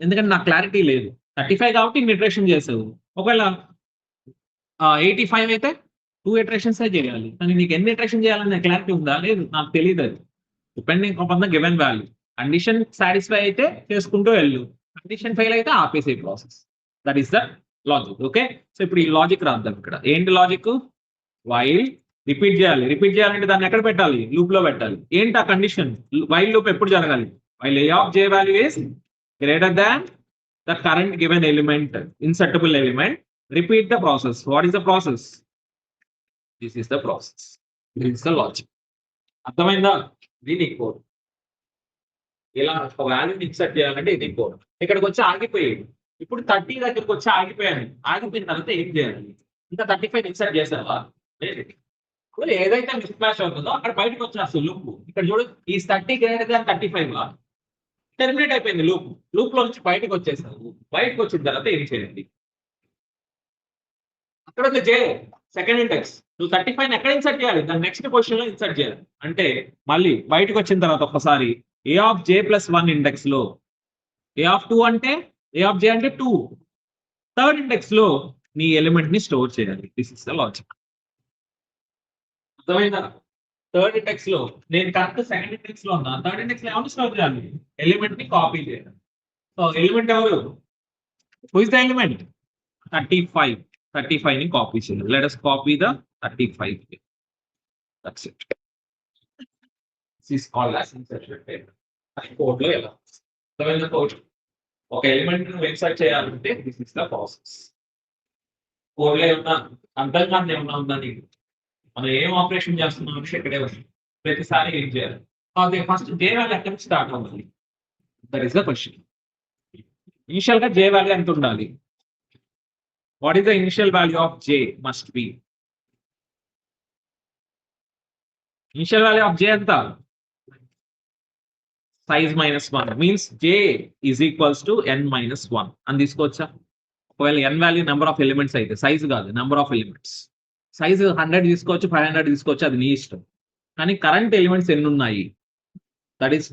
ఎందుకంటే నాకు క్లారిటీ లేదు. 35 కాబట్టి ఇటరేషన్ చేసావు, ఒకవేళ 85 అయితే 2 ఇటరేషన్స్ చేయాలి, కానీ నీకు ఎన్ని ఇటరేషన్ చేయాలనే క్లారిటీ ఉందా? లేదు, నాకు తెలియదు. అది depending on the given value. Condition satisfy అయితే చేసుకుంటూ వెళ్ళు, కండిషన్ ఫెయిల్ అయితే ఆపేసే process. That is the logic. Okay, so ఇప్పుడు ఈ లాజిక్ రాద్దాం. ఇక్కడ ఏంటి లాజిక్? వైల్ రిపీట్ చేయాలి. రిపీట్ చేయాలంటే దాన్ని ఎక్కడ పెట్టాలి? లూప్ లో పెట్టాలి. ఏంటి ఆ కండిషన్? వైల్ లూప్ ఎప్పుడు జరగాలి? While A of J value is greater than the current given element, insertable element. Repeat the process. What is the process? This is the process. This is the logic. అర్థమైందా? దీని code. ఇలా ఒక వాల్యూని insert చేయాలంటే ఇది code. ఇక్కడికి వచ్చి ఆగిపోయాడు. ఇప్పుడు 30 దగ్గరికి వచ్చి ఆగిపోయాను. ఆగిపోయిన తర్వాత ఏం చేయాలి? ఇంకా 35 ఇన్సర్ట్ చేసావా? లేదు. ఏదైతే మిస్ మ్యాచ్ అవుతుందో అక్కడ బయటకు వచ్చేస్తుంది లూప్. ఇక్కడ చూడు, ఈ 30 గ్రేటర్ దాన్ 35 టెర్మినేట్ అయిపోయింది లూప్. లూప్ లో నుంచి బయటకు వచ్చేసావు. బయటకు వచ్చిన తర్వాత ఏం చేయండి? అక్కడ జే సెకండ్ ఇండెక్స్, నువ్వు 35 ఎక్కడ ఇన్సర్ట్ చేయాలి? దాని నెక్స్ట్ పొజిషన్ లో ఇన్సర్ట్ చేయాలి. అంటే మళ్ళీ బయటకు వచ్చిన తర్వాత ఒక్కసారి ఏ ఆఫ్ జే ప్లస్ 1 ఇండెక్స్ లో ఏ ఆఫ్ 2 అంటే ఏ ఆఫ్ జే అంటే 2, థర్డ్ ఇండెక్స్ లో నీ ఎలిమెంట్ ని స్టోర్ చేయాలి. This is the logic. అర్థమైందా? థర్డ్ ఇండెక్స్ లో నేను కరెక్ట్ సెకండ్ ఇండెక్స్ లో ఉన్నా, థర్డ్ ఇండెక్స్ లో ఏమన్నా స్టోర్ చేయాలి? ఎలిమెంట్ ని కాపీ చేయాలి. సో ఎలిమెంట్ ఎవరు? Who is the element? 35 ని కాపీ చేయాలి. Let us copy the 35 here. That's it. This is called as insertion table. అది కోడ్ లో ఎలా? అర్థమైందా కోడ్? ఒక ఎలిమెంట్ ను ఇన్సర్ట్ చేయాలంటే this is the process. Code లో ఏమన్నా అర్థం కాదు ఏమన్నా ఉందా నీకు? మనం ఏం ఆపరేషన్ చేస్తున్నాం ఇక్కడే ఉంది. ప్రతిసారి ఏం చేయాలి? అదే ఫస్ట్ జే వాల్యూ ఎక్కడి నుంచి స్టార్ట్ అవ్వాలి? That is the question. Initial గా జే వాల్యూ ఎంత ఉండాలి? What is the initial value of j must be? Initial value of j anta? Size minus 1 means j is equals to n minus 1 and this kocha. Well, n value number of elements aithe size gaadu, number of elements. Size 100 తీసుకోవచ్చు, 500 తీసుకోవచ్చు, అది నీ ఇష్టం. కానీ current elements ఎన్ని ఉన్నాయి, that is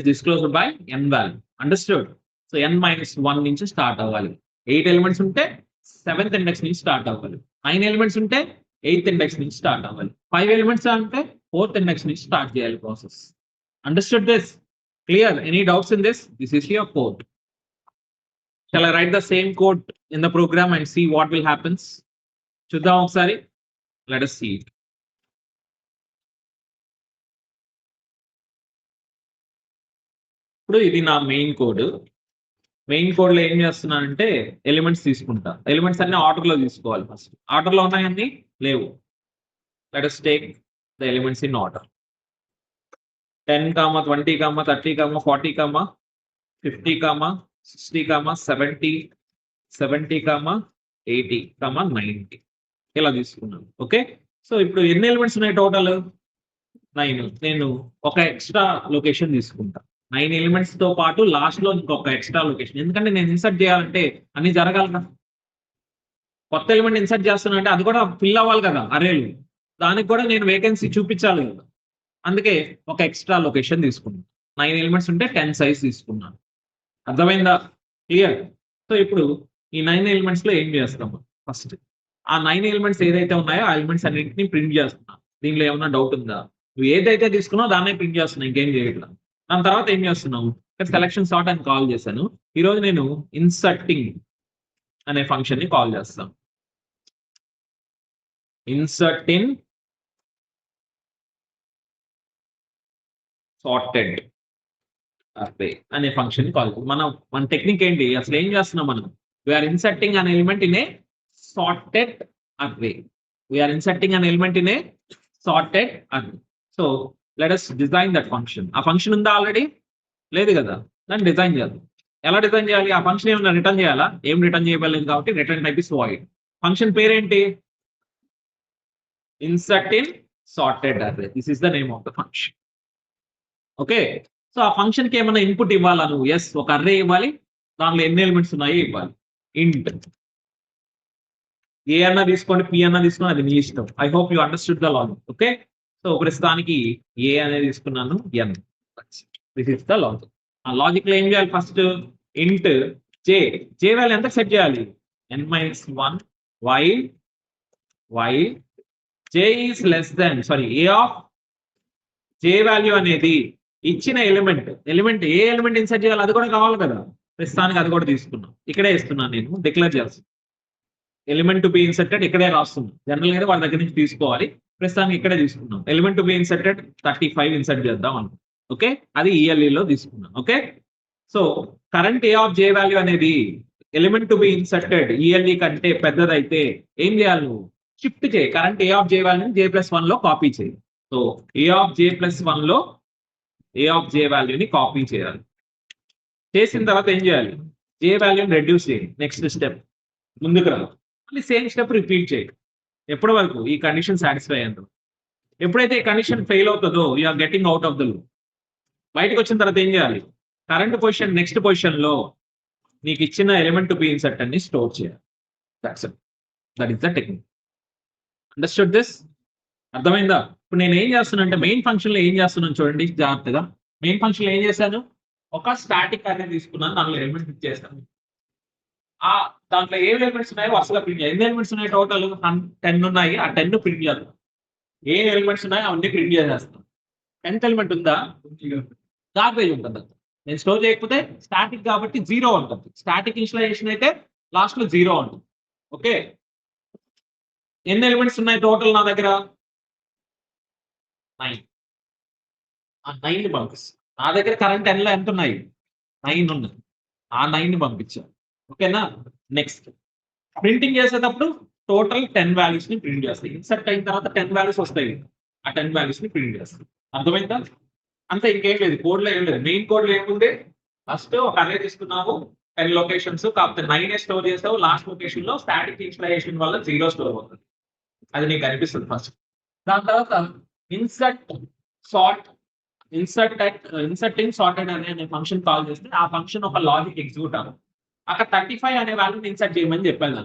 disclosed by n value. Understood? So n-1 నుంచి start అవ్వాలి. 8 ఎలిమెంట్స్ ఉంటే 7th ఇండెక్స్ నుంచి స్టార్ట్ అవ్వాలి. 9 ఎలిమెంట్స్ ఉంటే 8th ఇండెక్స్ నుంచి స్టార్ట్ అవ్వాలి. 5 ఎలిమెంట్స్ అంటే 4th ఇండెక్స్ నుంచి స్టార్ట్ చేయాలి process. Understood this? Clear? Any doubts in this? This is your code. Shall I write the same code in the program and see what will happens? చూద్దాం ఒకసారి. Let us see it. ఇప్పుడు ఇది నా main code. Main code లో ఏం చేస్తున్నానంటే elements తీసుకుంటా. Elements అన్ని ఆర్డర్ లో తీసుకోవాలి. ఫస్ట్ ఆర్డర్ లో ఉన్నాయన్నీ లేవు. Let us take the elements in order. 10, 20, 30, 40, 50, 60, 70, 70, 80, 90 ఇలా తీసుకున్నాను. ఓకే, సో ఇప్పుడు ఎన్ని ఎలిమెంట్స్ ఉన్నాయి టోటల్? 9. నేను ఒక ఎక్స్ట్రా లొకేషన్ తీసుకుంటా. 9 ఎలిమెంట్స్ తో పాటు లాస్ట్ లో ఇంకొక ఎక్స్ట్రా లొకేషన్. ఎందుకంటే నేను ఇన్సర్ట్ చేయాలంటే అన్ని జరగాలి కదా. కొత్త ఎలిమెంట్ ఇన్సర్ట్ చేస్తున్నా అంటే అది కూడా ఫిల్ అవ్వాలి కదా అరేలు. దానికి కూడా నేను వేకెన్సీ చూపించాలి కదా. అందుకే ఒక ఎక్స్ట్రా లొకేషన్ తీసుకున్నాను. 9 ఎలిమెంట్స్ ఉంటే 10 సైజ్ తీసుకున్నాను. అర్థమైందా? క్లియర్? సో ఇప్పుడు ఈ 9 ఎలిమెంట్స్ లో ఏం చేస్తాము? ఫస్ట్ ఆ 9 ఎలిమెంట్స్ ఏదైతే ఉన్నాయో ఆ ఎలిమెంట్స్ అన్నింటినీ ప్రింట్ చేస్తున్నాం. దీనిలో ఏమన్నా డౌట్ ఉందా? నువ్వు ఏదైతే తీసుకున్నావు దాన్నే ప్రింట్ చేస్తున్నావు, ఇంకేం చేయట్లేదు. దాని తర్వాత ఏం చేస్తున్నావు? ఇక్కడ సెలక్షన్ సార్ట్ అని కాల్ చేశాను. ఈరోజు నేను ఇన్సర్టింగ్ అనే ఫంక్షన్ ని కాల్ చేస్తాను. ఇన్సర్ట్ ఇన్ సార్టెడ్ అర్రే అనే ఫంక్షన్ కాల్. మన టెక్నిక్ ఏంటి? అసలు ఏం చేస్తున్నాం మనం? We are inserting an element in a sorted array. We are inserting an element in a sorted array. So let us design that function. ఆ ఫంక్షన్ ఉందా ఆల్రెడీ? లేదు కదా. దాన్ని డిజైన్ చేయాలి. ఎలా డిజైన్ చేయాలి? ఆ ఫంక్షన్ ఏమైనా రిటర్న్ చేయాలా? ఏం రిటర్న్ చేయలేదు కాబట్టి return type is void. Function పేరేంటి? Insert in sorted array. This is the name of the function. Okay, so ఆ ఫంక్షన్ కి ఏమైనా ఇన్పుట్ ఇవ్వాలా నువ్వు? ఎస్, ఒక అర్రే ఇవ్వాలి. దాంట్లో ఎన్ని ఎలిమెంట్స్ ఉన్నాయో ఇవ్వాలి. ఇంట్ ఏ అన్నా తీసుకోండి, పి అన్నా తీసుకోండి, అది నీ ఇష్టం. I hope you understood the logic. Okay, so ప్రస్తుతానికి ఏ అనేది తీసుకున్నాను, N. This is the logic. ఆ లాజిక్ లో ఏం చేయాలి? ఫస్ట్ ఇంట్ జే. జే వాల్యూ ఎంత సెట్ చేయాలి? n-1 while J is less than A of J value అనేది ఇచ్చిన ఎలిమెంట్ ఏ ఎలిమెంట్ ఇన్సర్ట్ చేయాలి అది కూడా కావాలి కదా. ప్రస్తుతానికి అది కూడా తీసుకున్నాం. ఇక్కడే ఇస్తున్నాను, నేను డిక్లేర్ చేస్తాను. ఎలిమెంట్ టు బి ఇన్సర్టెడ్ ఇక్కడే రాస్తున్నాం. జనరల్ గా వాళ్ళ దగ్గర నుంచి తీసుకోవాలి. ప్రస్తుతానికి ఇక్కడే తీసుకున్నాం. Element to be inserted 35 insert చేద్దాం అనుకో. ఓకే, అది ఈఎల్ఈ లో తీసుకున్నాం. Okay, so current A of J value అనేది element to be inserted ELE కంటే పెద్దదైతే ఏం చేయాలి? నువ్వు షిఫ్ట్ చేయి. కరెంట్ ఏ ఆఫ్ జే వాల్యూని J+1 లో కాపీ చేయి. సో ఏ ఆఫ్ J+1 లో ఏ ఆఫ్ జే వాల్యూని కాపీ చేయాలి. చేసిన తర్వాత ఏం చేయాలి? జే వాల్యూని రెడ్యూస్ చేయి. నెక్స్ట్ స్టెప్ ముందుకు రా. మళ్ళీ సేమ్ స్టెప్ రిపీట్ చేయి. ఎప్పటి వరకు? ఈ కండిషన్ సాటిస్ఫై అయ్యేంత. ఎప్పుడైతే ఈ కండిషన్ ఫెయిల్ అవుతుందో you are getting out of the loop. బయటకు వచ్చిన తర్వాత ఏం చేయాలి? కరెంట్ పొజిషన్ నెక్స్ట్ పొజిషన్ లో నీకు ఇచ్చిన ఎలిమెంట్ టు బి ఇన్సర్ట్ అన్ని స్టోర్ చేయాలి. That is the technique. Understood this? అర్థమైందా? ఇప్పుడు నేను ఏం చేస్తున్నా అంటే మెయిన్ ఫంక్షన్ లో ఏం చేస్తున్నాను చూడండి జాగ్రత్తగా. మెయిన్ ఫంక్షన్ లో ఏం చేశాను? ఒక స్టాటిక్ అర్రే తీసుకున్నాను, దాంట్లో ఎలిమెంట్స్ ఇచ్చేస్తాను. ఆ దాంట్లో ఏ ఎలిమెంట్స్ ఉన్నాయో వరుసగా ప్రింట్ చేయాలి. ఎన్ని ఎలిమెంట్స్ ఉన్నాయి టోటల్? 10 ఉన్నాయి. ఆ 10 ప్రింట్ చేద్దాం. ఏ ఎలిమెంట్స్ ఉన్నాయో అవన్నీ ప్రింట్ చేసేస్తాం. 10th ఎలిమెంట్ ఉందా? గార్బేజ్ ఉంటుంది. నేను స్టోర్ చేయకపోతే స్టాటిక్ కాబట్టి 0 ఉంటుంది. స్టాటిక్ ఇనిషియలైజేషన్ అయితే లాస్ట్ లో 0 ఉంటుంది. ఓకే, ఎన్ని ఎలిమెంట్స్ ఉన్నాయి టోటల్ నా దగ్గర? 9. ఆ 9 ని పంపిస్తాను. నా దగ్గర కరెంట్ n లో ఎంత ఉన్నాయి? 9 ఉన్నాయి. ఆ 9 ని పంపించాను. ఓకేనా? నెక్స్ట్ ప్రింటింగ్ చేసేటప్పుడు టోటల్ 10 వాల్యూస్ ని ప్రింట్ చేస్తాయి. ఇన్సర్ట్ అయిన తర్వాత 10 వాల్యూస్ వస్తాయి. ఆ 10 వాల్యూస్ ని ప్రింట్ చేస్తాయి. అర్థమైందా? అంతే, ఇంకేం లేదు. కోడ్ లో ఏం లేదు. మెయిన్ కోడ్ లో ఏముంది? ఫస్ట్ ఒక అర్రే తీసుకున్నాము, 10 లొకేషన్స్, కాకపోతే 9 స్టోర్ చేస్తావు. లాస్ట్ లొకేషన్ లో స్టాటిక్ ఇనిషియలైజేషన్ వల్ల 0 స్టోర్ అవుతుంది. అది నీకు అనిపిస్తుంది ఫస్ట్. దాని తర్వాత ఇన్సర్టింగ్ సార్టెడ్ అనే ఫంక్షన్ కాల్ చేస్తే ఆ ఫంక్షన్ ఒక లాజిక్ ఎగ్జిక్యూట్ అవ్వదు. అక్కడ 35 అనే వాల్యూని ఇన్సర్ట్ చేయమని చెప్పాను.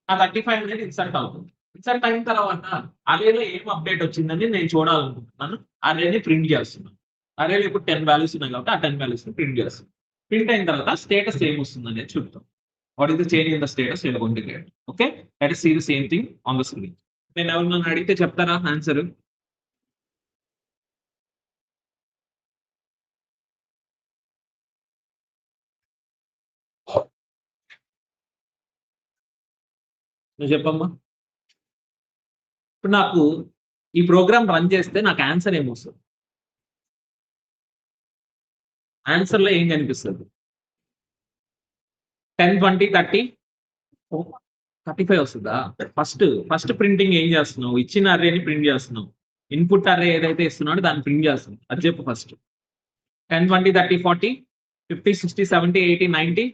ఆ 35 అనేది ఇన్సర్ట్ అవుతుంది. ఇన్సర్ట్ అయిన తర్వాత అరేలో ఏం అప్డేట్ వచ్చిందని నేను చూడాలనుకుంటున్నాను. అరేని ప్రింట్ చేస్తున్నాను. అరేలో ఇప్పుడు 10 వాల్యూస్ ఉన్నాయి కాబట్టి ఆ 10 వాల్యూస్ ప్రింట్ చేస్తాను. ప్రింట్ అయిన తర్వాత స్టేటస్ ఏం వస్తుంది అనేది చూద్దాం. What is the change in the status we are going to get. Okay, let us see the same thing on the screen. నేను ఎవరినైనా అడిగితే చెప్తారా ఆన్సర్? నువ్వు చెప్పమ్మా. ఇప్పుడు నాకు ఈ ప్రోగ్రామ్ రన్ చేస్తే నాకు ఆన్సర్ ఏమొస్తుంది? ఆన్సర్ లో ఏం కనిపిస్తుంది? 10, 20, 30, 35 వస్తుందా? ఫస్ట్ ప్రింటింగ్ ఏం చేస్తున్నావు? ఇచ్చిన అర్రేని ప్రింట్ చేస్తున్నావు. ఇన్పుట్ అర్రే ఏదైతే ఇస్తున్నాడో దాన్ని ప్రింట్ చేస్తున్నావు. అది చెప్పు ఫస్ట్. 10, 20, 30, 40, 50, 60, 70, 80, 90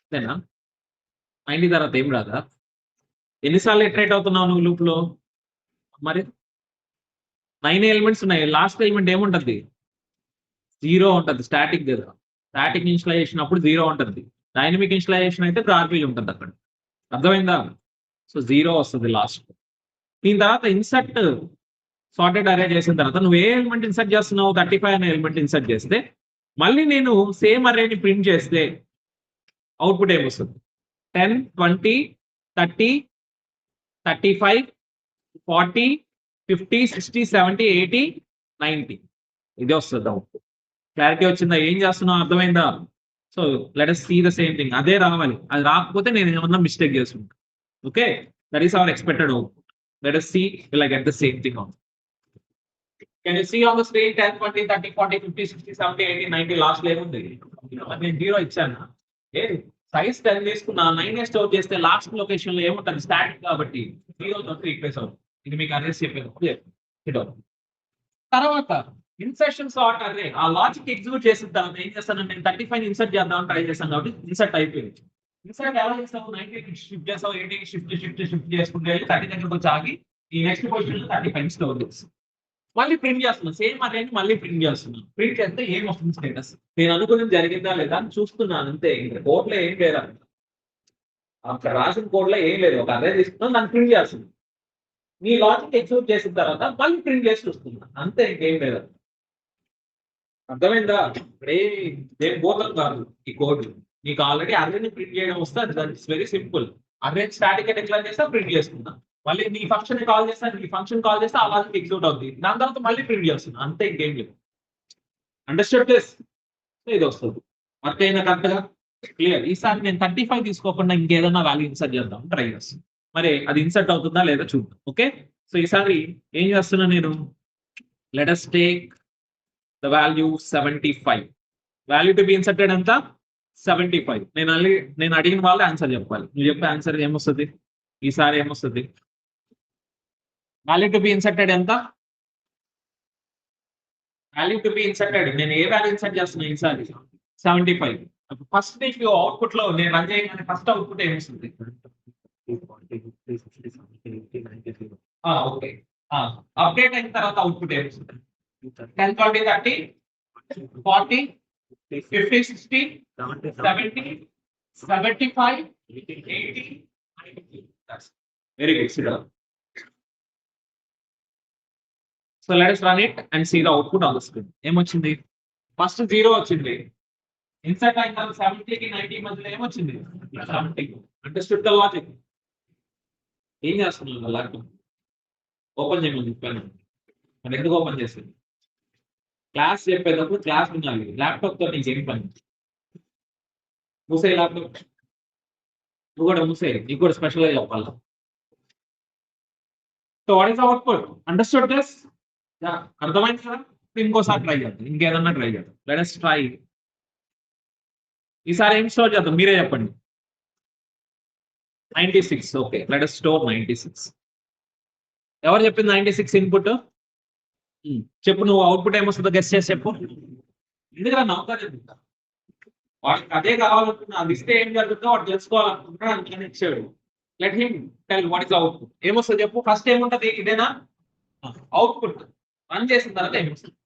అంతేనా? 90 తర్వాత ఏం రాదా? ఎన్నిసార్లు ఇటరేట్ అవుతున్నావు నువ్వు లూప్ లో? మరి 9 ఎలిమెంట్స్ ఉన్నాయి. లాస్ట్ ఎలిమెంట్ ఏముంటది? 0 ఉంటది. స్టాటిక్ కదా. స్టాటిక్ ఇన్స్టలేషన్ అప్పుడు 0 ఉంటది. డైనమిక్ ఇన్స్టలేషన్ అయితే ప్రార్బిల్ ఉంటుంది అక్కడ. అర్థమైందా? సో 0 వస్తుంది లాస్ట్. దీని తర్వాత ఇన్సర్ట్ సార్టెడ్ అరే చేసిన తర్వాత నువ్వు ఏ ఎలిమెంట్ ఇన్సర్ట్ చేస్తున్నావు? 35 అనే ఎలిమెంట్ ఇన్సర్ట్ చేస్తే మళ్ళీ నేను సేమ్ అరేని ప్రింట్ చేస్తే అవుట్పుట్ ఏమొస్తుంది? 10, 20, 30, 35, 40, 50, 60, 70, 80, 90 ఇది వస్తుంది అవుట్పుట్. క్లారిటీ వచ్చిందా? ఏం చేస్తున్నావు అర్థమైందా? So let us see the same thing. అదే రావాలి. అది రాకపోతే నేను ఏమన్నా మిస్టేక్ చేస్తుంటా. Okay, that is our expected output. Let us see will I get the same thing on. Can you see on the screen 10, 20, 30, 40, 50, 60, 70, 80, 90 last ఏముంది? నేను 0 ఇచ్చాను. ఏ సైజ్ 10 తీసుకున్నా 9 స్టోర్ చేస్తే లాస్ట్ లొకేషన్ లో ఏముంటుంది? స్టాటిక్ కాబట్టి 0 తో రీప్లేస్ అవుతుంది. ఇది మీకు అరేస్ చెప్పాను. తర్వాత ఇన్సర్షన్ సార్ట్ అరే ఆ లాజిక్ ఎగ్జిక్యూట్ చేసిన తర్వాత ఏం చేస్తాను? నేను 35 ఇన్సర్ట్ చేద్దామని ట్రై చేశాను కాబట్టి ఇన్సర్ట్ అయిపోయింది. ఇన్సర్ట్ ఎలా చేస్తావు? 90 షిఫ్ట్ చేస్తావు, 80 షిఫ్ట్ చేసుకుంటే 30 దగ్గరకు వచ్చి ఆగి ఈ నెక్స్ట్ పొజిషన్ లో 35 స్టోర్ చేస్తాను. మళ్ళీ ప్రింట్ చేస్తున్నాను. సేమ్ అరేని మళ్ళీ ప్రింట్ చేస్తున్నాను. ప్రింట్ చేస్తే ఏం వస్తుంది స్టేటస్? నేను అనుకున్నది జరిగిందా లేదా అని చూస్తున్నాను అంతే. కోడ్ లో ఏం లేదా? అక్కడ రాసిన కోడ్ లో ఏం లేదు. ఒక అరే తీసుకున్నాను, దాన్ని ప్రింట్ చేస్తున్నాను. నీ లాజిక్ ఎగ్జిక్యూట్ చేసిన తర్వాత మళ్ళీ ప్రింట్ చేసి చూస్తున్నా అంతే, ఇంకేం లేదు. అర్థమైందా? నేను పోతాం కాదు ఈ కోడ్. నీకు ఆల్రెడీ అర్రేని ప్రింట్ చేయడం వస్తే అది very simple. Array static declare చేస్తా, ప్రింట్ చేసుకున్నా. మళ్ళీ నీ ఫంక్షన్ కాల్ చేస్తా, నీ ఫంక్షన్ కాల్ చేస్తే ఆ లాజిక్ ఎగ్జిక్యూట్ అవుతుంది. దాని తర్వాత మళ్ళీ ప్రింట్ చేస్తున్నా అంతే, ఇంకేం లేదు. Understand this? ఇది వస్తుంది. వర్క్ అయినా కరెక్ట్ గా క్లియర్. ఈసారి నేను 35 తీసుకోకుండా ఇంకేదన్నా వాల్యూ ఇన్సర్ట్ చేద్దాం ట్రై చేస్తాను. మరి అది ఇన్సర్ట్ అవుతుందా లేదా చూద్దాం. ఓకే, సో ఈసారి ఏం చేస్తున్నా నేను? Let us take the value 75. Value to be inserted ఎంత? 75. నేను అడిగిన వాళ్ళు ఆన్సర్ చెప్పాలి. నువ్వు చెప్పే ఆన్సర్ ఏమొస్తుంది? ఈసారి ఏమొస్తుంది? వాల్యూ టు బి ఇన్సర్టెడ్ ఎంత? వాల్యూ టు బి ఇన్సర్టెడ్ నేను ఏ వాల్యూ ఇన్సర్ట్ చేస్తున్నా ఈసారి? 75. ఫస్ట్ నీకు అవుట్పుట్ లో నేను రన్ చేయగానే ఫస్ట్ అవుట్పుట్ ఏమొస్తుంది? ఓకే, అప్డేట్ అయిన తర్వాత అవుట్పుట్ ఏమొస్తుంది? 10, 20, 30, 40, 50, 60, 70, 75, 80, 90. Very good. Sit down. So let us run it and see the output on the screen. ఏమొచ్చింది? ఫస్ట్ 0 వచ్చింది. ఇన్సర్ట్ అయిన తర్వాత 70 కి 90 మధ్యలో ఏమొచ్చింది? 70. Understood the logic? ఏం చేస్తున్నాను? ల్యాప్టాప్ ఓపెన్ చేయమని చెప్పాను. మరి ఎందుకు ఓపెన్ చేస్తుంది? క్లాస్ చెప్పేటప్పుడు క్లాస్ వినాలి. ల్యాప్టాప్ తో నీకు ఏం పని? మూసే ల్యాప్టాప్. నువ్వు కూడా మూసే. నీకు కూడా స్పెషల్ గా చెప్పాలి. So what is output? Understood this? అర్థమైంది కదా? ఇంకోసారి ట్రై చేద్దాం, ఇంకేదన్నా ట్రై చేద్దాం. Let us try. ఈసారి ఏం స్టోర్ చేద్దాం మీరే చెప్పండి. 96. Okay, let us store 96. ఎవరు చెప్పింది 96 ఇన్పుట్? చెప్పు నువ్వు. అవుట్పుట్ ఏమొస్తుందో గెస్ చేసి చెప్పు. ఎందుకంటే నమ్మకాలు వాడికి అదే కావాలనుకున్నా, అది ఇస్తే ఏం జరుగుతుందో వాడు తెలుసుకోవాలనుకుంటున్నా, అందుకని ఇచ్చాడు. Let him tell what is output. ఏమొస్తుంది చెప్పు. ఫస్ట్ ఏముంటది? ఇదేనా అవుట్పుట్? రన్ చేసిన తర్వాత ఏమొస్తుంది?